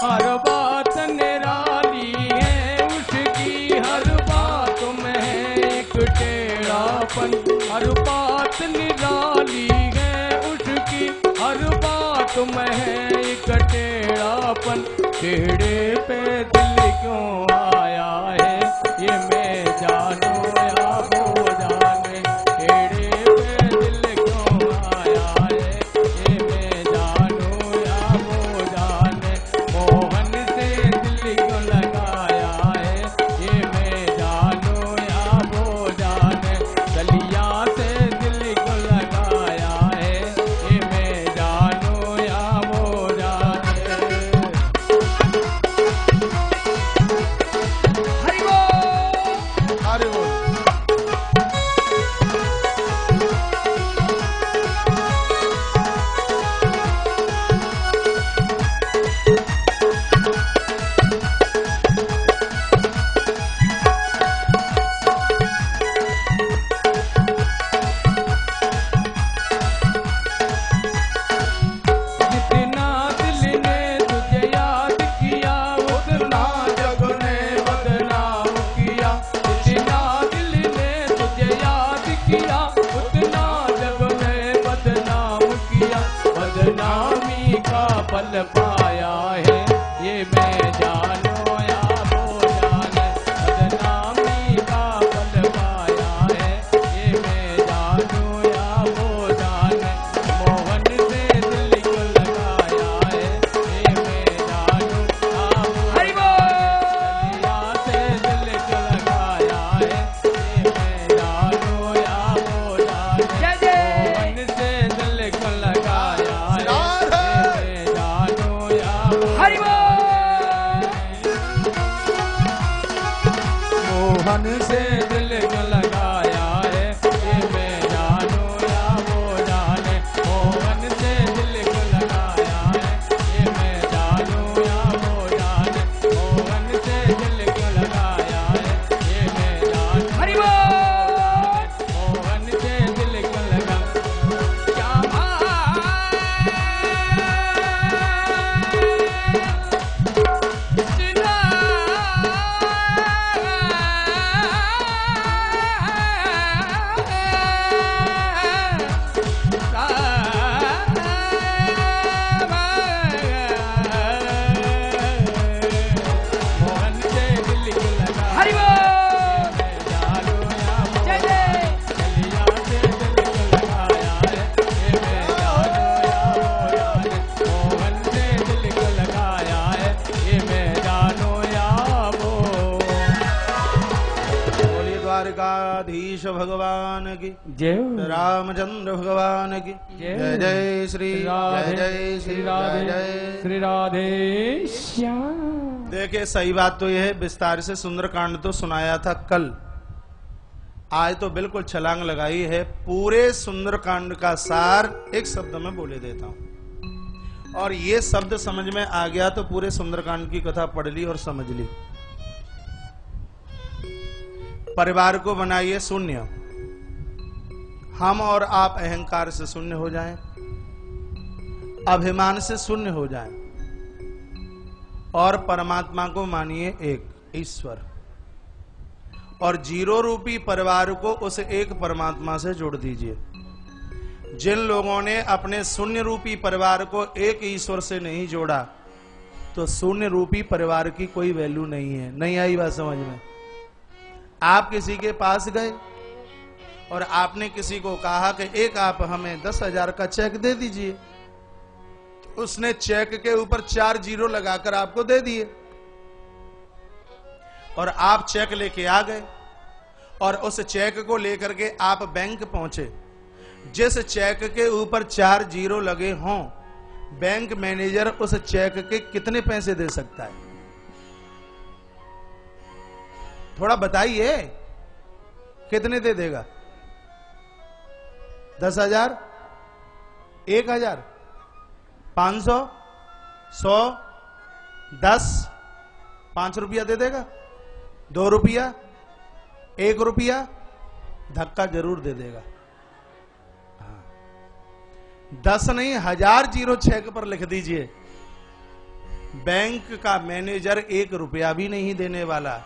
हर बात निराली है उसकी, हर बात में है एक टेढ़ापन। हर बात निराली है उसकी, हर बात में है एक टेढ़ापन। टेढ़े पे दिल क्यों आया है, ये मैं जानूं या वो जाने। टेढ़े पे दिल क्यों आया है, ये मैं जानूं या वो जाने। मोहन से दिल क्यों लगाया है, ये मैं जानूं या वो जाने। गलिया से दिल क्यों लगाया है, ये मैं जानूं या वो जाने। हरि बोल, हरि बोल। द्वारकाधीश भगवान की, जय रामचंद्र भगवान की जय। जय श्री राधे, जय श्री राधे, जय। श्री राधे श्याम। देखिए सही बात तो यह है, विस्तार से सुंदरकांड तो सुनाया था कल, आज तो बिल्कुल छलांग लगाई है। पूरे सुंदरकांड का सार एक शब्द में बोले देता हूं, और ये शब्द समझ में आ गया तो पूरे सुंदरकांड की कथा पढ़ ली और समझ ली। परिवार को बनाइए शून्य, हम और आप अहंकार से शून्य हो जाएं, अभिमान से शून्य हो जाएं, और परमात्मा को मानिए एक ईश्वर, और जीरो रूपी परिवार को उस एक परमात्मा से जोड़ दीजिए। जिन लोगों ने अपने शून्य रूपी परिवार को एक ईश्वर से नहीं जोड़ा, तो शून्य रूपी परिवार की कोई वैल्यू नहीं है। नहीं आई बात समझ में? आप किसी के पास गए और आपने किसी को कहा कि एक आप हमें 10,000 का चेक दे दीजिए, उसने चेक के ऊपर 4 जीरो लगाकर आपको दे दिए, और आप चेक लेके आ गए, और उस चेक को लेकर के आप बैंक पहुंचे। जिस चेक के ऊपर 4 जीरो लगे हों, बैंक मैनेजर उस चेक के कितने पैसे दे सकता है? थोड़ा बताइए, कितने दे देगा? 10,000, 1,000, 500, 100, 10, 5 रुपया दे देगा? 2 रुपया, 1 रुपया? धक्का जरूर दे देगा। 10 नहीं, 1000 जीरो चेक पर लिख दीजिए, बैंक का मैनेजर 1 रुपया भी नहीं देने वाला।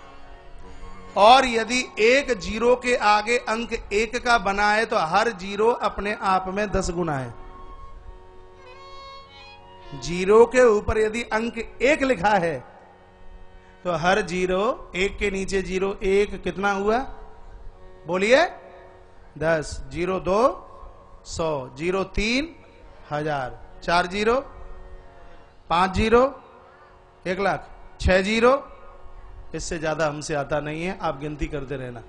और यदि 1 जीरो के आगे अंक 1 का बना है, तो हर जीरो अपने आप में 10 गुना है। जीरो के ऊपर यदि अंक 1 लिखा है, तो हर जीरो, 1 के नीचे जीरो 1 कितना हुआ? बोलिए 10, zero 2 100, zero 3 1000, 4 zero 5 zero 1,00,000, 6 zero, इससे ज्यादा हमसे आता नहीं है, आप गिनती करते रहना।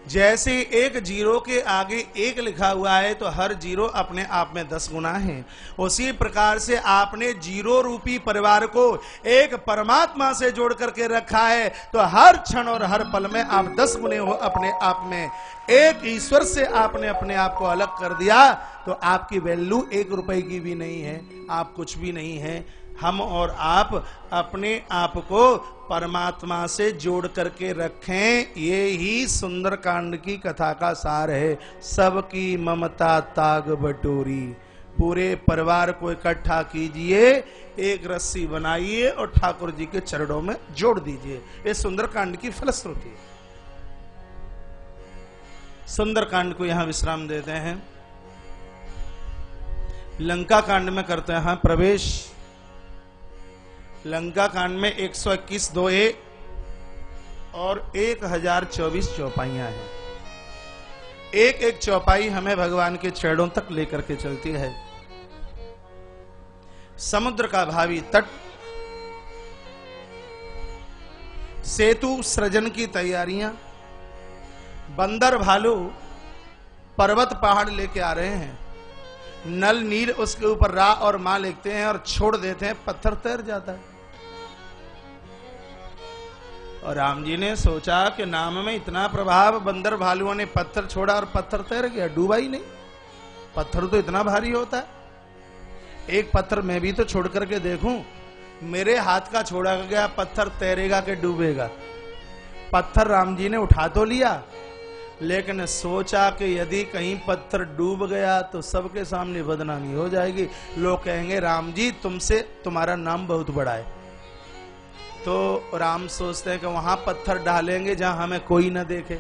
जैसे 1 जीरो के आगे 1 लिखा हुआ है, तो हर जीरो अपने आप में 10 गुना है। उसी प्रकार से आपने जीरो रूपी परिवार को एक परमात्मा से जोड़ करके रखा है, तो हर क्षण और हर पल में आप 10 गुने हो अपने आप में। एक ईश्वर से आपने अपने आप को अलग कर दिया, तो आपकी वैल्यू 1 रुपए की भी नहीं है, आप कुछ भी नहीं है। हम और आप अपने आप को परमात्मा से जोड़ करके रखें, ये ही सुंदरकांड की कथा का सार है। सबकी ममता ताग बटोरी, पूरे परिवार को इकट्ठा कीजिए, एक रस्सी बनाइए और ठाकुर जी के चरणों में जोड़ दीजिए। ये सुंदरकांड की फलश्रुति है। सुंदरकांड को यहां विश्राम देते हैं, लंका कांड में करते हैं प्रवेश। लंका कांड में 121 दोहे और 1024 चौपाइयां हैं। एक एक चौपाई हमें भगवान के चरणों तक लेकर के चलती है। समुद्र का भावी तट, सेतु सृजन की तैयारियां, बंदर भालू पर्वत पहाड़ लेके आ रहे हैं, नल नील उसके ऊपर रा और मां लिखते हैं और छोड़ देते हैं, पत्थर तैर जाता है। और राम जी ने सोचा कि नाम में इतना प्रभाव, बंदर भालुओं ने पत्थर छोड़ा और पत्थर तैर गया, डूबा ही नहीं। पत्थर तो इतना भारी होता है, एक पत्थर मैं भी तो छोड़ करके देखूं, मेरे हाथ का छोड़ा गया पत्थर तैरेगा कि डूबेगा? पत्थर राम जी ने उठा तो लिया, लेकिन सोचा कि यदि कहीं पत्थर डूब गया तो सबके सामने बदनामी हो जाएगी, लोग कहेंगे राम जी तुमसे तुम्हारा नाम बहुत बड़ा है। तो राम सोचते हैं कि वहां पत्थर डालेंगे जहां हमें कोई ना देखे।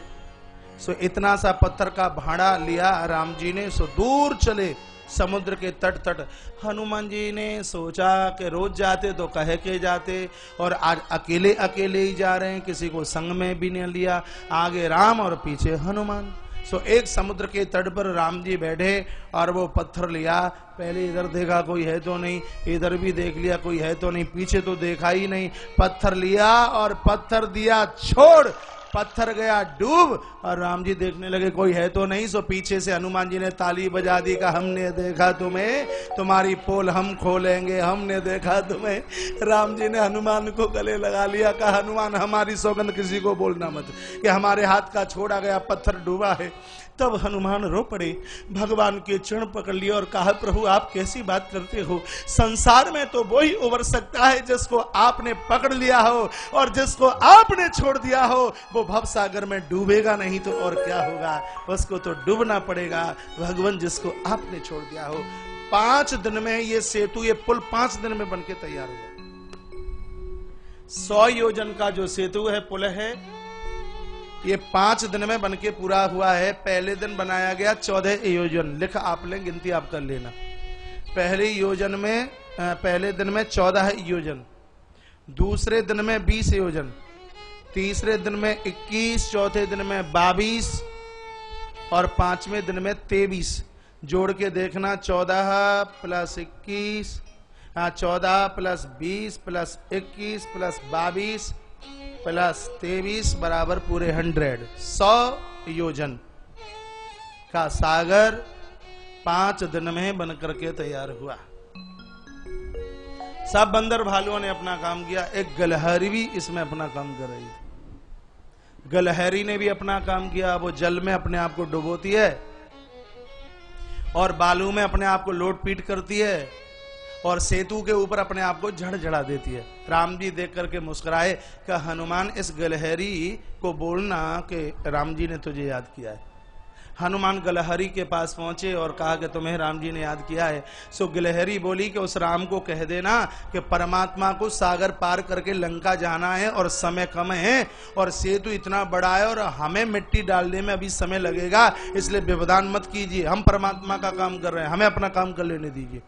सो इतना सा पत्थर का भाड़ा लिया राम जी ने, सो दूर चले समुद्र के तट। हनुमान जी ने सोचा कि रोज जाते तो कह के जाते, और आज अकेले अकेले ही जा रहे हैं, किसी को संग में भी नहीं लिया। आगे राम और पीछे हनुमान। सो एक समुद्र के तट पर राम जी बैठे और वो पत्थर लिया। पहले इधर देखा कोई है तो नहीं, इधर भी देख लिया कोई है तो नहीं, पीछे तो देखा ही नहीं। पत्थर लिया और पत्थर दिया छोड़, पत्थर गया डूब और राम जी देखने लगे कोई है तो नहीं। सो पीछे से हनुमान जी ने ताली बजा दी, कहा हमने देखा तुम्हें, तुम्हारी पोल हम खोलेंगे, हमने देखा तुम्हें। राम जी ने हनुमान को गले लगा लिया, कहा हनुमान हमारी सौगंध किसी को बोलना मत कि हमारे हाथ का छोड़ा गया पत्थर डूबा है। तब हनुमान रो पड़े, भगवान के चरण पकड़ लिए और कहा प्रभु आप कैसी बात करते हो, संसार में तो वो ही उबर सकता है जिसको आपने पकड़ लिया हो, और जिसको आपने छोड़ दिया हो वो भव सागर में डूबेगा नहीं तो और क्या होगा, उसको तो डूबना पड़ेगा। भगवान जिसको आपने छोड़ दिया हो। 5 दिन में ये सेतु, ये पुल 5 दिन में बनके तैयार हुआ। 100 योजन का जो सेतु है, पुल है, ये 5 दिन में बनके पूरा हुआ है। पहले दिन बनाया गया 14 योजन, लिख आप लें, गिनती आप कर लेना। पहले दिन में 14 योजन, दूसरे दिन में 20 योजन, तीसरे दिन में 21, चौथे दिन में 22 और 5वें दिन में 23। जोड़ के देखना, 14 plus 21, 14 plus 20 plus 21 plus 22 plus 23 बराबर पूरे 100 योजन का सागर 5 दिन में बन करके तैयार हुआ। सब बंदर भालुओं ने अपना काम किया। एक गलहरी भी इसमें अपना काम कर रही है। गलहरी ने भी अपना काम किया। वो जल में अपने आप को डुबोती है और बालू में अपने आप को लोट पीट करती है और सेतु के ऊपर अपने आप को झड़झड़ा देती है। राम जी देख करके मुस्कुराए कि हनुमान इस गलहरी को बोलना कि राम जी ने तुझे याद किया है। हनुमान गलहरी के पास पहुंचे और कहा कि तुम्हें राम जी ने याद किया है। सो गिलहरी बोली कि उस राम को कह देना कि परमात्मा को सागर पार करके लंका जाना है और समय कम है और सेतु इतना बड़ा है और हमें मिट्टी डालने में अभी समय लगेगा, इसलिए व्यवधान मत कीजिए, हम परमात्मा का काम कर रहे हैं, हमें अपना काम कर लेने दीजिए।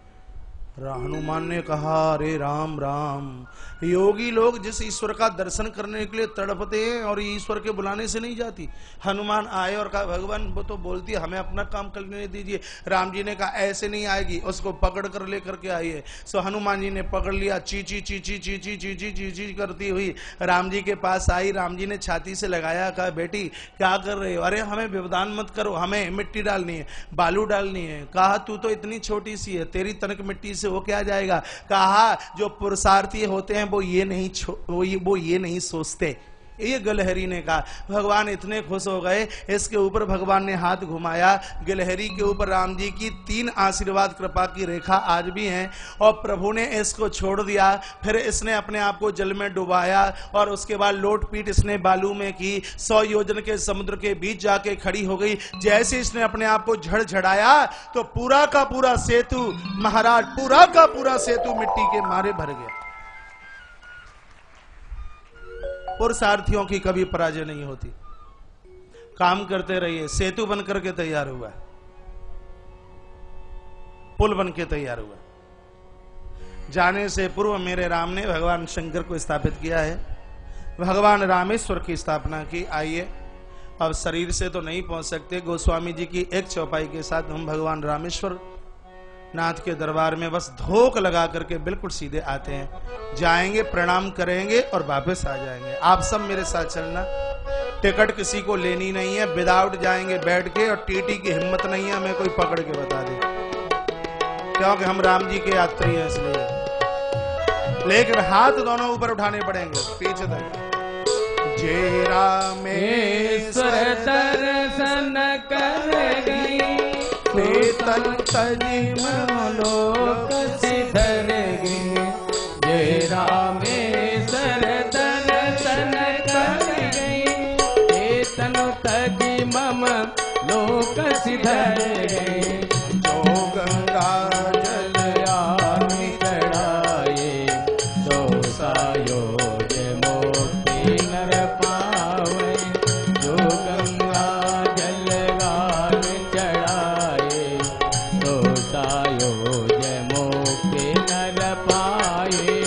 हनुमान ने कहा अरे राम राम, योगी लोग जिस ईश्वर का दर्शन करने के लिए तड़पते हैं और ईश्वर के बुलाने से नहीं जाती। हनुमान आए और कहा भगवान वो तो बोलती है हमें अपना काम करने दीजिए। राम जी ने कहा ऐसे नहीं आएगी, उसको पकड़ कर लेकर के आइए। सो हनुमान जी ने पकड़ लिया, चीची चीची चीची चीची चीची करती हुई राम जी के पास आई। राम जी ने छाती से लगाया, कहा बेटी क्या कर रहे हो? अरे हमें व्यवधान मत करो, हमें मिट्टी डालनी है, बालू डालनी है। कहा तू तो इतनी छोटी सी है, तेरी तनक मिट्टी से वो क्या जाएगा? कहा जो पुरुषार्थी होते हैं वो ये नहीं सोचते। ये गिलहरी ने कहा। भगवान इतने खुश हो गए, इसके ऊपर भगवान ने हाथ घुमाया। गिलहरी के ऊपर राम जी की 3 आशीर्वाद कृपा की रेखा आज भी हैं और प्रभु ने इसको छोड़ दिया। फिर इसने अपने आप को जल में डुबाया और उसके बाद लोट पीट इसने बालू में की। 100 योजन के समुद्र के बीच जाके खड़ी हो गई। जैसे इसने अपने आप को झड़झड़ाया तो पूरा का पूरा सेतु, महाराज पूरा का पूरा सेतु मिट्टी के मारे भर गया। पुरुषार्थियों की कभी पराजय नहीं होती, काम करते रहिए। सेतु बन करके तैयार हुआ, पुल बन के तैयार हुआ। जाने से पूर्व मेरे राम ने भगवान शंकर को स्थापित किया है, भगवान रामेश्वर की स्थापना की। आइए, अब शरीर से तो नहीं पहुंच सकते, गोस्वामी जी की एक चौपाई के साथ हम भगवान रामेश्वर नाथ के दरबार में बस धोख लगा करके बिल्कुल सीधे आते हैं, जाएंगे, प्रणाम करेंगे और वापस आ जाएंगे। आप सब मेरे साथ चलना। टिकट किसी को लेनी नहीं है, विदाउट जाएंगे बैठ के, और टीटी की हिम्मत नहीं है हमें कोई पकड़ के बता दे, क्योंकि हम राम जी के यात्री हैं इसलिए। लेकिन हाथ दोनों ऊपर उठाने पड़ेंगे, पीछे तक। जय रामेश्वर दर्शन कर गई, तन तजिम लोक सिधर गई। जय रामेश्वर दर्शन कर गई, तन तजिम लोक सिधर गई। जो गंगा जल आनी चढ़ाए, तो सायोज मोक्ति नर पावे। जो गंगा जल गान चढ़ाए, तो सायोज मोक्ति नर पाए।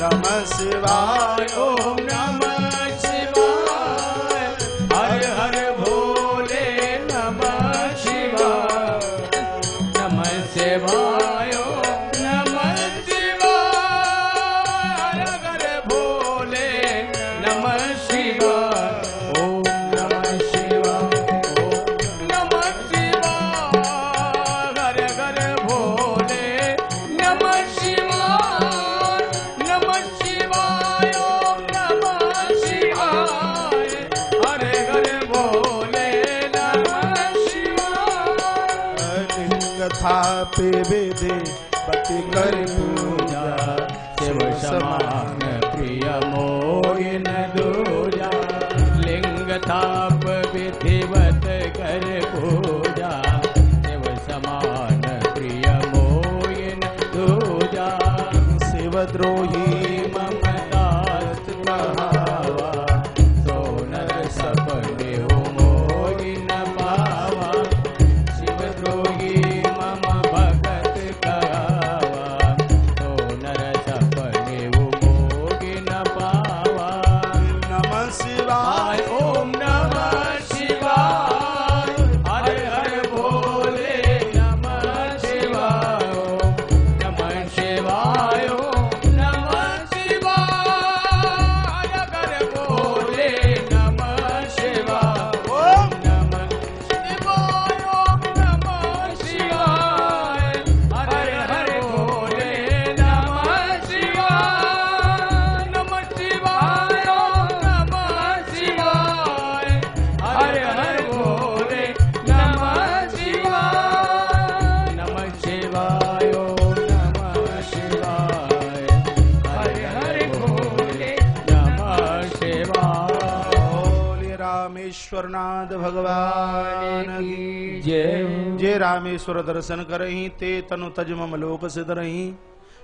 नमः शिवाय, ओम नमः शिवाय, हर हर भोले स्थापे विधि पति कर पूजा शिव समान प्रिय मोइन दूजा लिंग थाप विधिवत कर पूजा शिव समान प्रिय मोइन दूजा शिवद्रोही ममदास कहावा सोनर सपने मोहि न पावा शिवद्रोही मम भगत कहावा सोनर सपने मोहि न पावा नमः शिवाय ओम नमः शिवाय हर हर भोले नमः शिवाय ओम नमः शिवाय ओम नमः शिवाय हर हर भोले नमः शिवाय ओम नमः शिवाय ओम नमः शिवाय हर हर भोले नमः शिवाय नमः शिवाय ओम नमः शिवाय हर हर भोले नमः शिवाय नमः शिवाय ओम नमः शिवाय हर हर भोले नमः शिवाय बोले रामेश्वरनाथ भगवान की जय जे रामेश्वर दर्शन करही ते तनु तज मम लोक सिद्ध रही।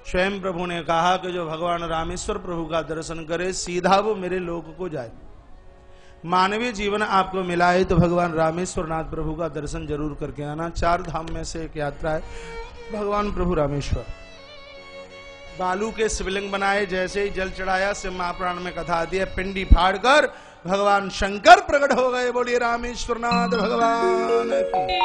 स्वयं प्रभु ने कहा कि जो भगवान रामेश्वर प्रभु का दर्शन करे सीधा वो मेरे लोक को जाए। मानवीय जीवन आपको मिला है तो भगवान रामेश्वर नाथ प्रभु का दर्शन जरूर करके आना। 4 धाम में से एक यात्रा है भगवान प्रभु रामेश्वर। बालू के शिवलिंग बनाए, जैसे ही जल चढ़ाया शिव महापुराण में कथा आती है, पिंडी फाड़ कर भगवान शंकर प्रकट हो गए। बोलिए रामेश्वर नाथ भगवान की।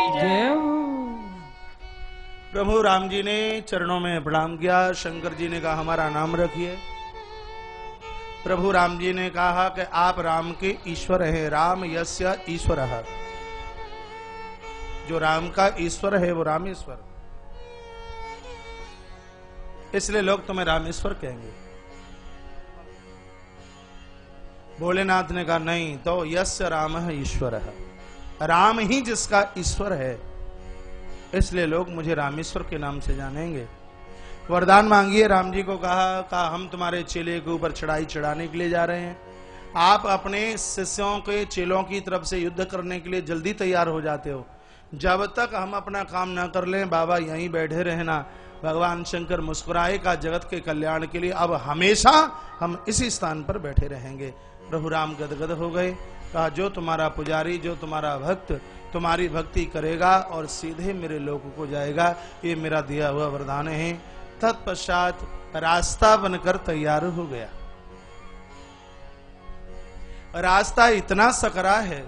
प्रभु राम जी ने चरणों में प्रणाम किया। शंकर जी ने कहा हमारा नाम रखिए। प्रभु राम जी ने कहा कि आप राम के ईश्वर हैं। राम यस्य ईश्वरः, जो राम का ईश्वर है वो रामेश्वर, इसलिए लोग तुम्हें रामेश्वर कहेंगे। भोलेनाथ ने कहा नहीं, तो यस्य रामः ईश्वरः, राम ही जिसका ईश्वर है इसलिए लोग मुझे रामेश्वर के नाम से जानेंगे। वरदान मांगिए। राम जी को कहा हम तुम्हारे चेले के ऊपर चढ़ाई चढ़ाने के लिए जा रहे हैं। आप अपने शिष्यों के चेलों की तरफ से युद्ध करने के लिए जल्दी तैयार हो जाते हो। जब तक हम अपना काम ना कर लें बाबा यहीं बैठे रहना। भगवान शंकर मुस्कुराए का जगत के कल्याण के लिए अब हमेशा हम इसी स्थान पर बैठे रहेंगे। प्रभु राम गदगद हो गए। कहा जो तुम्हारा पुजारी, जो तुम्हारा भक्त तुम्हारी भक्ति करेगा और सीधे मेरे लोक को जाएगा, ये मेरा दिया हुआ वरदान है। तत्पश्चात रास्ता बनकर तैयार हो गया। रास्ता इतना सकरा है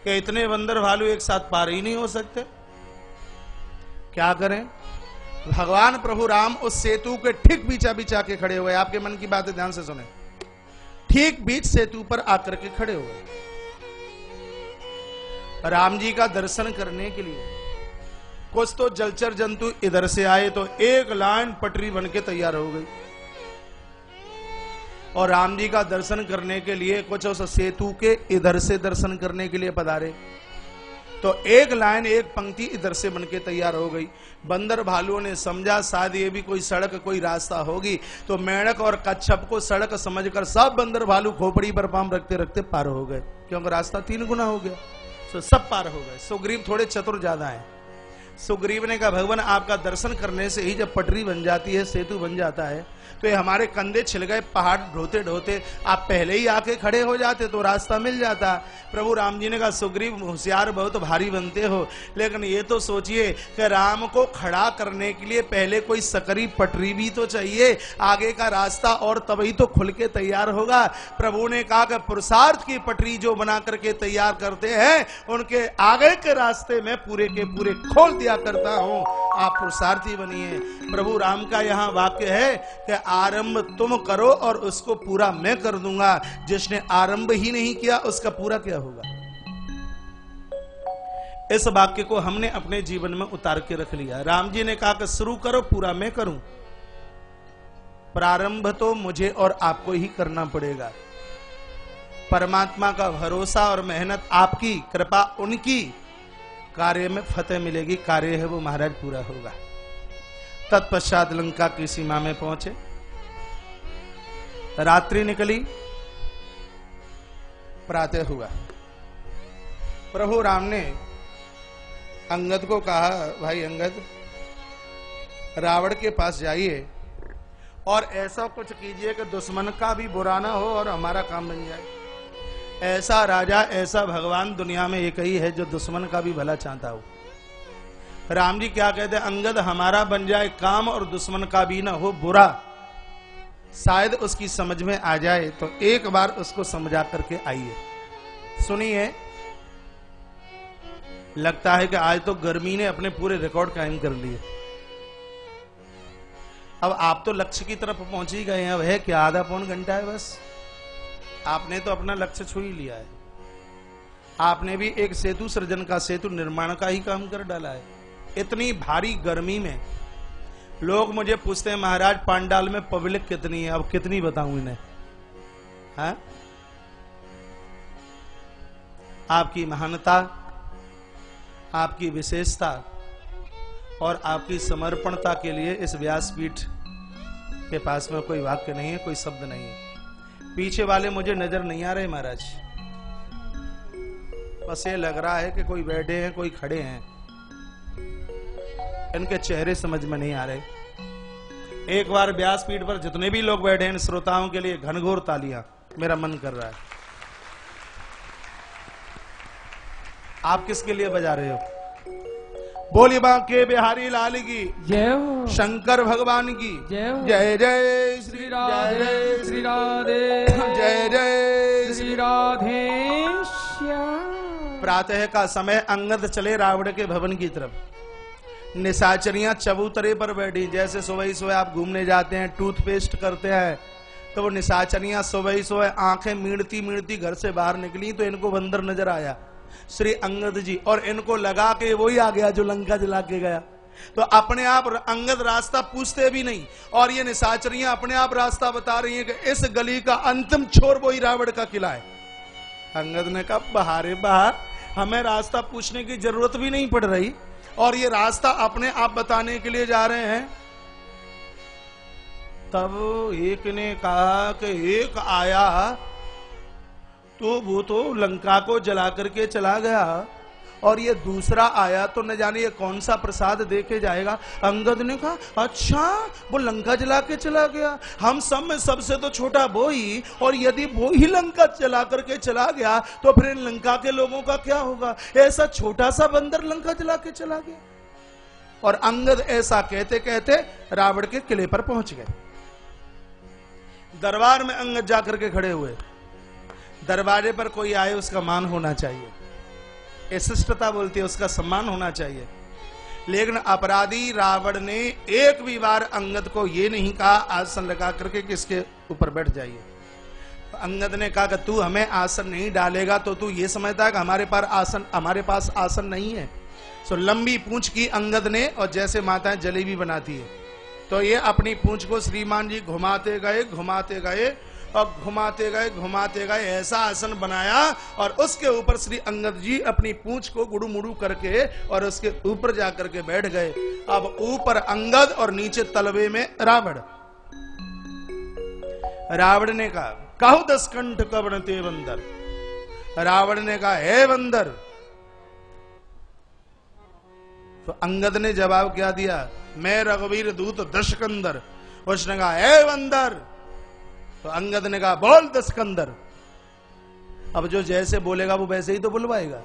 कि इतने बंदर भालू एक साथ पार ही नहीं हो सकते। क्या करें? भगवान प्रभु राम उस सेतु के ठीक बीचा बीचा के खड़े हुए। आपके मन की बातें ध्यान से सुने। ठीक बीच सेतु पर आकर के खड़े हुए। राम जी का दर्शन करने के लिए कुछ तो जलचर जंतु इधर से आए तो एक लाइन पटरी बन के तैयार हो गई, और राम जी का दर्शन करने के लिए कुछ उस सेतु के इधर से दर्शन करने के लिए पधारे तो एक लाइन एक पंक्ति इधर से बन के तैयार हो गई। बंदर भालुओं ने समझा शायद ये भी कोई सड़क कोई रास्ता होगी, तो मेंढक और कच्छप को सड़क समझकर सब बंदर भालू खोपड़ी पर पाम रखते रखते पार हो गए, क्योंकि रास्ता 3 गुना हो गया। तो सब पार हो गए। सुग्रीव थोड़े चतुर ज्यादा हैं। सुग्रीव ने कहा भगवान आपका दर्शन करने से ही जब पटरी बन जाती है, सेतु बन जाता है, तो ये हमारे कंधे छिल गए। पहाड़ ढोते ढोते आप पहले ही आके खड़े हो जाते तो रास्ता मिल जाता। प्रभु राम जी ने कहा सुग्रीव होशियार बहुत भारी बनते हो, लेकिन ये तो सोचिए कि राम को खड़ा करने के लिए पहले कोई सकरी पटरी भी तो चाहिए, आगे का रास्ता, और तभी तो खुल के तैयार होगा। प्रभु ने कहा कि पुरुषार्थ की पटरी जो बना करके तैयार करते हैं उनके आगे के रास्ते में पूरे के पूरे खोल दिया करता हूं। आप पुरुषार्थी बनिए। प्रभु राम का यहाँ वाक्य है कि आरंभ तुम करो और उसको पूरा मैं कर दूंगा। जिसने आरंभ ही नहीं किया उसका पूरा क्या होगा? इस वाक्य को हमने अपने जीवन में उतार के रख लिया। राम जी ने कहा कि शुरू करो, पूरा मैं करूं। प्रारंभ तो मुझे और आपको ही करना पड़ेगा। परमात्मा का भरोसा और मेहनत आपकी, कृपा उनकी, कार्य में फतेह मिलेगी, कार्य है वो महाराज पूरा होगा। तत्पश्चात लंका की सीमा में पहुंचे, रात्रि निकली, प्रातः हुआ। प्रभु राम ने अंगद को कहा, भाई अंगद, रावण के पास जाइए और ऐसा कुछ कीजिए कि दुश्मन का भी बुरा ना हो और हमारा काम बन जाए। ऐसा राजा, ऐसा भगवान दुनिया में एक ही है जो दुश्मन का भी भला चाहता हो। राम जी क्या कहते हैं, अंगद हमारा बन जाए काम और दुश्मन का भी ना हो बुरा। शायद उसकी समझ में आ जाए तो एक बार उसको समझा करके आइए। सुनिए, लगता है कि आज तो गर्मी ने अपने पूरे रिकॉर्ड कायम कर लिए। अब आप तो लक्ष्य की तरफ पहुंच ही गए हैं, अब है क्या, आधा पौन घंटा है बस। आपने तो अपना लक्ष्य छू ही लिया है। आपने भी एक सेतु सृजन का, सेतु निर्माण का ही काम कर डाला है। इतनी भारी गर्मी में लोग मुझे पूछते हैं, महाराज पांडाल में पब्लिक कितनी है? अब कितनी बताऊं इन्हें? हाँ? आपकी महानता, आपकी विशेषता और आपकी समर्पणता के लिए इस व्यासपीठ के पास में कोई वाक्य नहीं है, कोई शब्द नहीं है। पीछे वाले मुझे नजर नहीं आ रहे महाराज, बस ये लग रहा है कि कोई बैठे हैं, कोई खड़े हैं, इनके चेहरे समझ में नहीं आ रहे। एक बार व्यासपीठ पर जितने भी लोग बैठे हैं, इन श्रोताओं के लिए घनघोर तालियां, मेरा मन कर रहा है। आप किसके लिए बजा रहे हो? बोली बांके बिहारी लाल की जय हो, शंकर भगवान की जय हो, जय जय श्री श्री राधे श्री राधे, जय जय श्री राधे श्याम। प्रातः का समय, अंगद चले रावण के भवन की तरफ। निशाचरियां चबूतरे पर बैठी, जैसे सुबह सुबह आप घूमने जाते हैं, टूथपेस्ट करते हैं, तो वो निशाचरियां सुबह सुबह आंखें मीड़ती मीड़ती घर से बाहर निकली, तो इनको बंदर नजर आया श्री अंगद जी, और इनको लगा के वही आ गया जो लंका जला के गया। तो अपने आप अंगद रास्ता पूछते भी नहीं, और ये निशाचरियां अपने आप रास्ता बता रही हैं कि इस गली का अंतिम छोर वही रावण का किला है। अंगद ने कहा, बाहर बाहर, हमें रास्ता पूछने की जरूरत भी नहीं पड़ रही, और ये रास्ता अपने आप बताने के लिए जा रहे हैं। तब एक ने कहा कि एक आया तो वो तो लंका को जला करके चला गया, और ये दूसरा आया तो न जाने ये कौन सा प्रसाद दे के जाएगा। अंगद ने कहा, अच्छा वो लंका जला के चला गया, हम सब में सबसे तो छोटा वो ही, और यदि वो ही लंका जला करके चला गया तो फिर लंका के लोगों का क्या होगा? ऐसा छोटा सा बंदर लंका जला के चला गया। और अंगद ऐसा कहते कहते रावण के किले पर पहुंच गए। दरबार में अंगद जाकर के खड़े हुए। दरवाजे पर कोई आए उसका मान होना चाहिए, शिष्टता बोलती है, उसका सम्मान होना चाहिए। लेकिन अपराधी रावण ने एक भी बार अंगद को ये नहीं कहा आसन लगा करके कि इसके ऊपर बैठ जाइए। तो अंगद ने कहा कि तू हमें आसन नहीं डालेगा तो तू ये समझता है कि हमारे पास आसन नहीं है। सो लंबी पूंछ की अंगद ने, और जैसे माताएं जलेबी बनाती है, तो ये अपनी पूंछ को श्रीमान जी घुमाते गए और घुमाते गए ऐसा आसन बनाया, और उसके ऊपर श्री अंगद जी अपनी पूंछ को गुड़ू मुड़ू करके और उसके ऊपर जाकर के बैठ गए। अब ऊपर अंगद और नीचे तलवे में रावण। रावण ने कहा, कहु दसकंठ कवण ते बंदर। रावण ने कहा, हे बंदर। तो अंगद ने जवाब क्या दिया, मैं रघुवीर दूत दशकंदर। उसने कहा, हे बंदर। तो अंगद ने कहा, बोल दशकंदर। अब जो जैसे बोलेगा वो वैसे ही तो बुलवाएगा,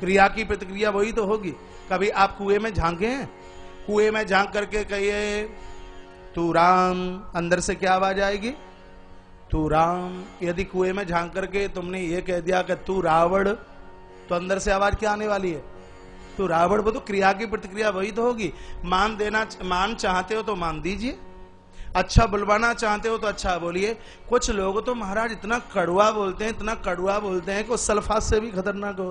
क्रिया की प्रतिक्रिया वही तो होगी। कभी आप कुएं में झांके हैं, कुएं में झांक करके कहिए तू राम, अंदर से क्या आवाज आएगी? तू राम। यदि कुएं में झांक करके तुमने ये कह दिया कि तू रावण, तो अंदर से आवाज क्या आने वाली है? तू रावण। वो तो क्रिया की प्रतिक्रिया वही तो होगी। मान चाहते हो तो मान दीजिए, अच्छा बुलवाना चाहते हो तो अच्छा बोलिए। कुछ लोग तो महाराज इतना कड़वा बोलते हैं कि उस सल्फात से भी खतरनाक हो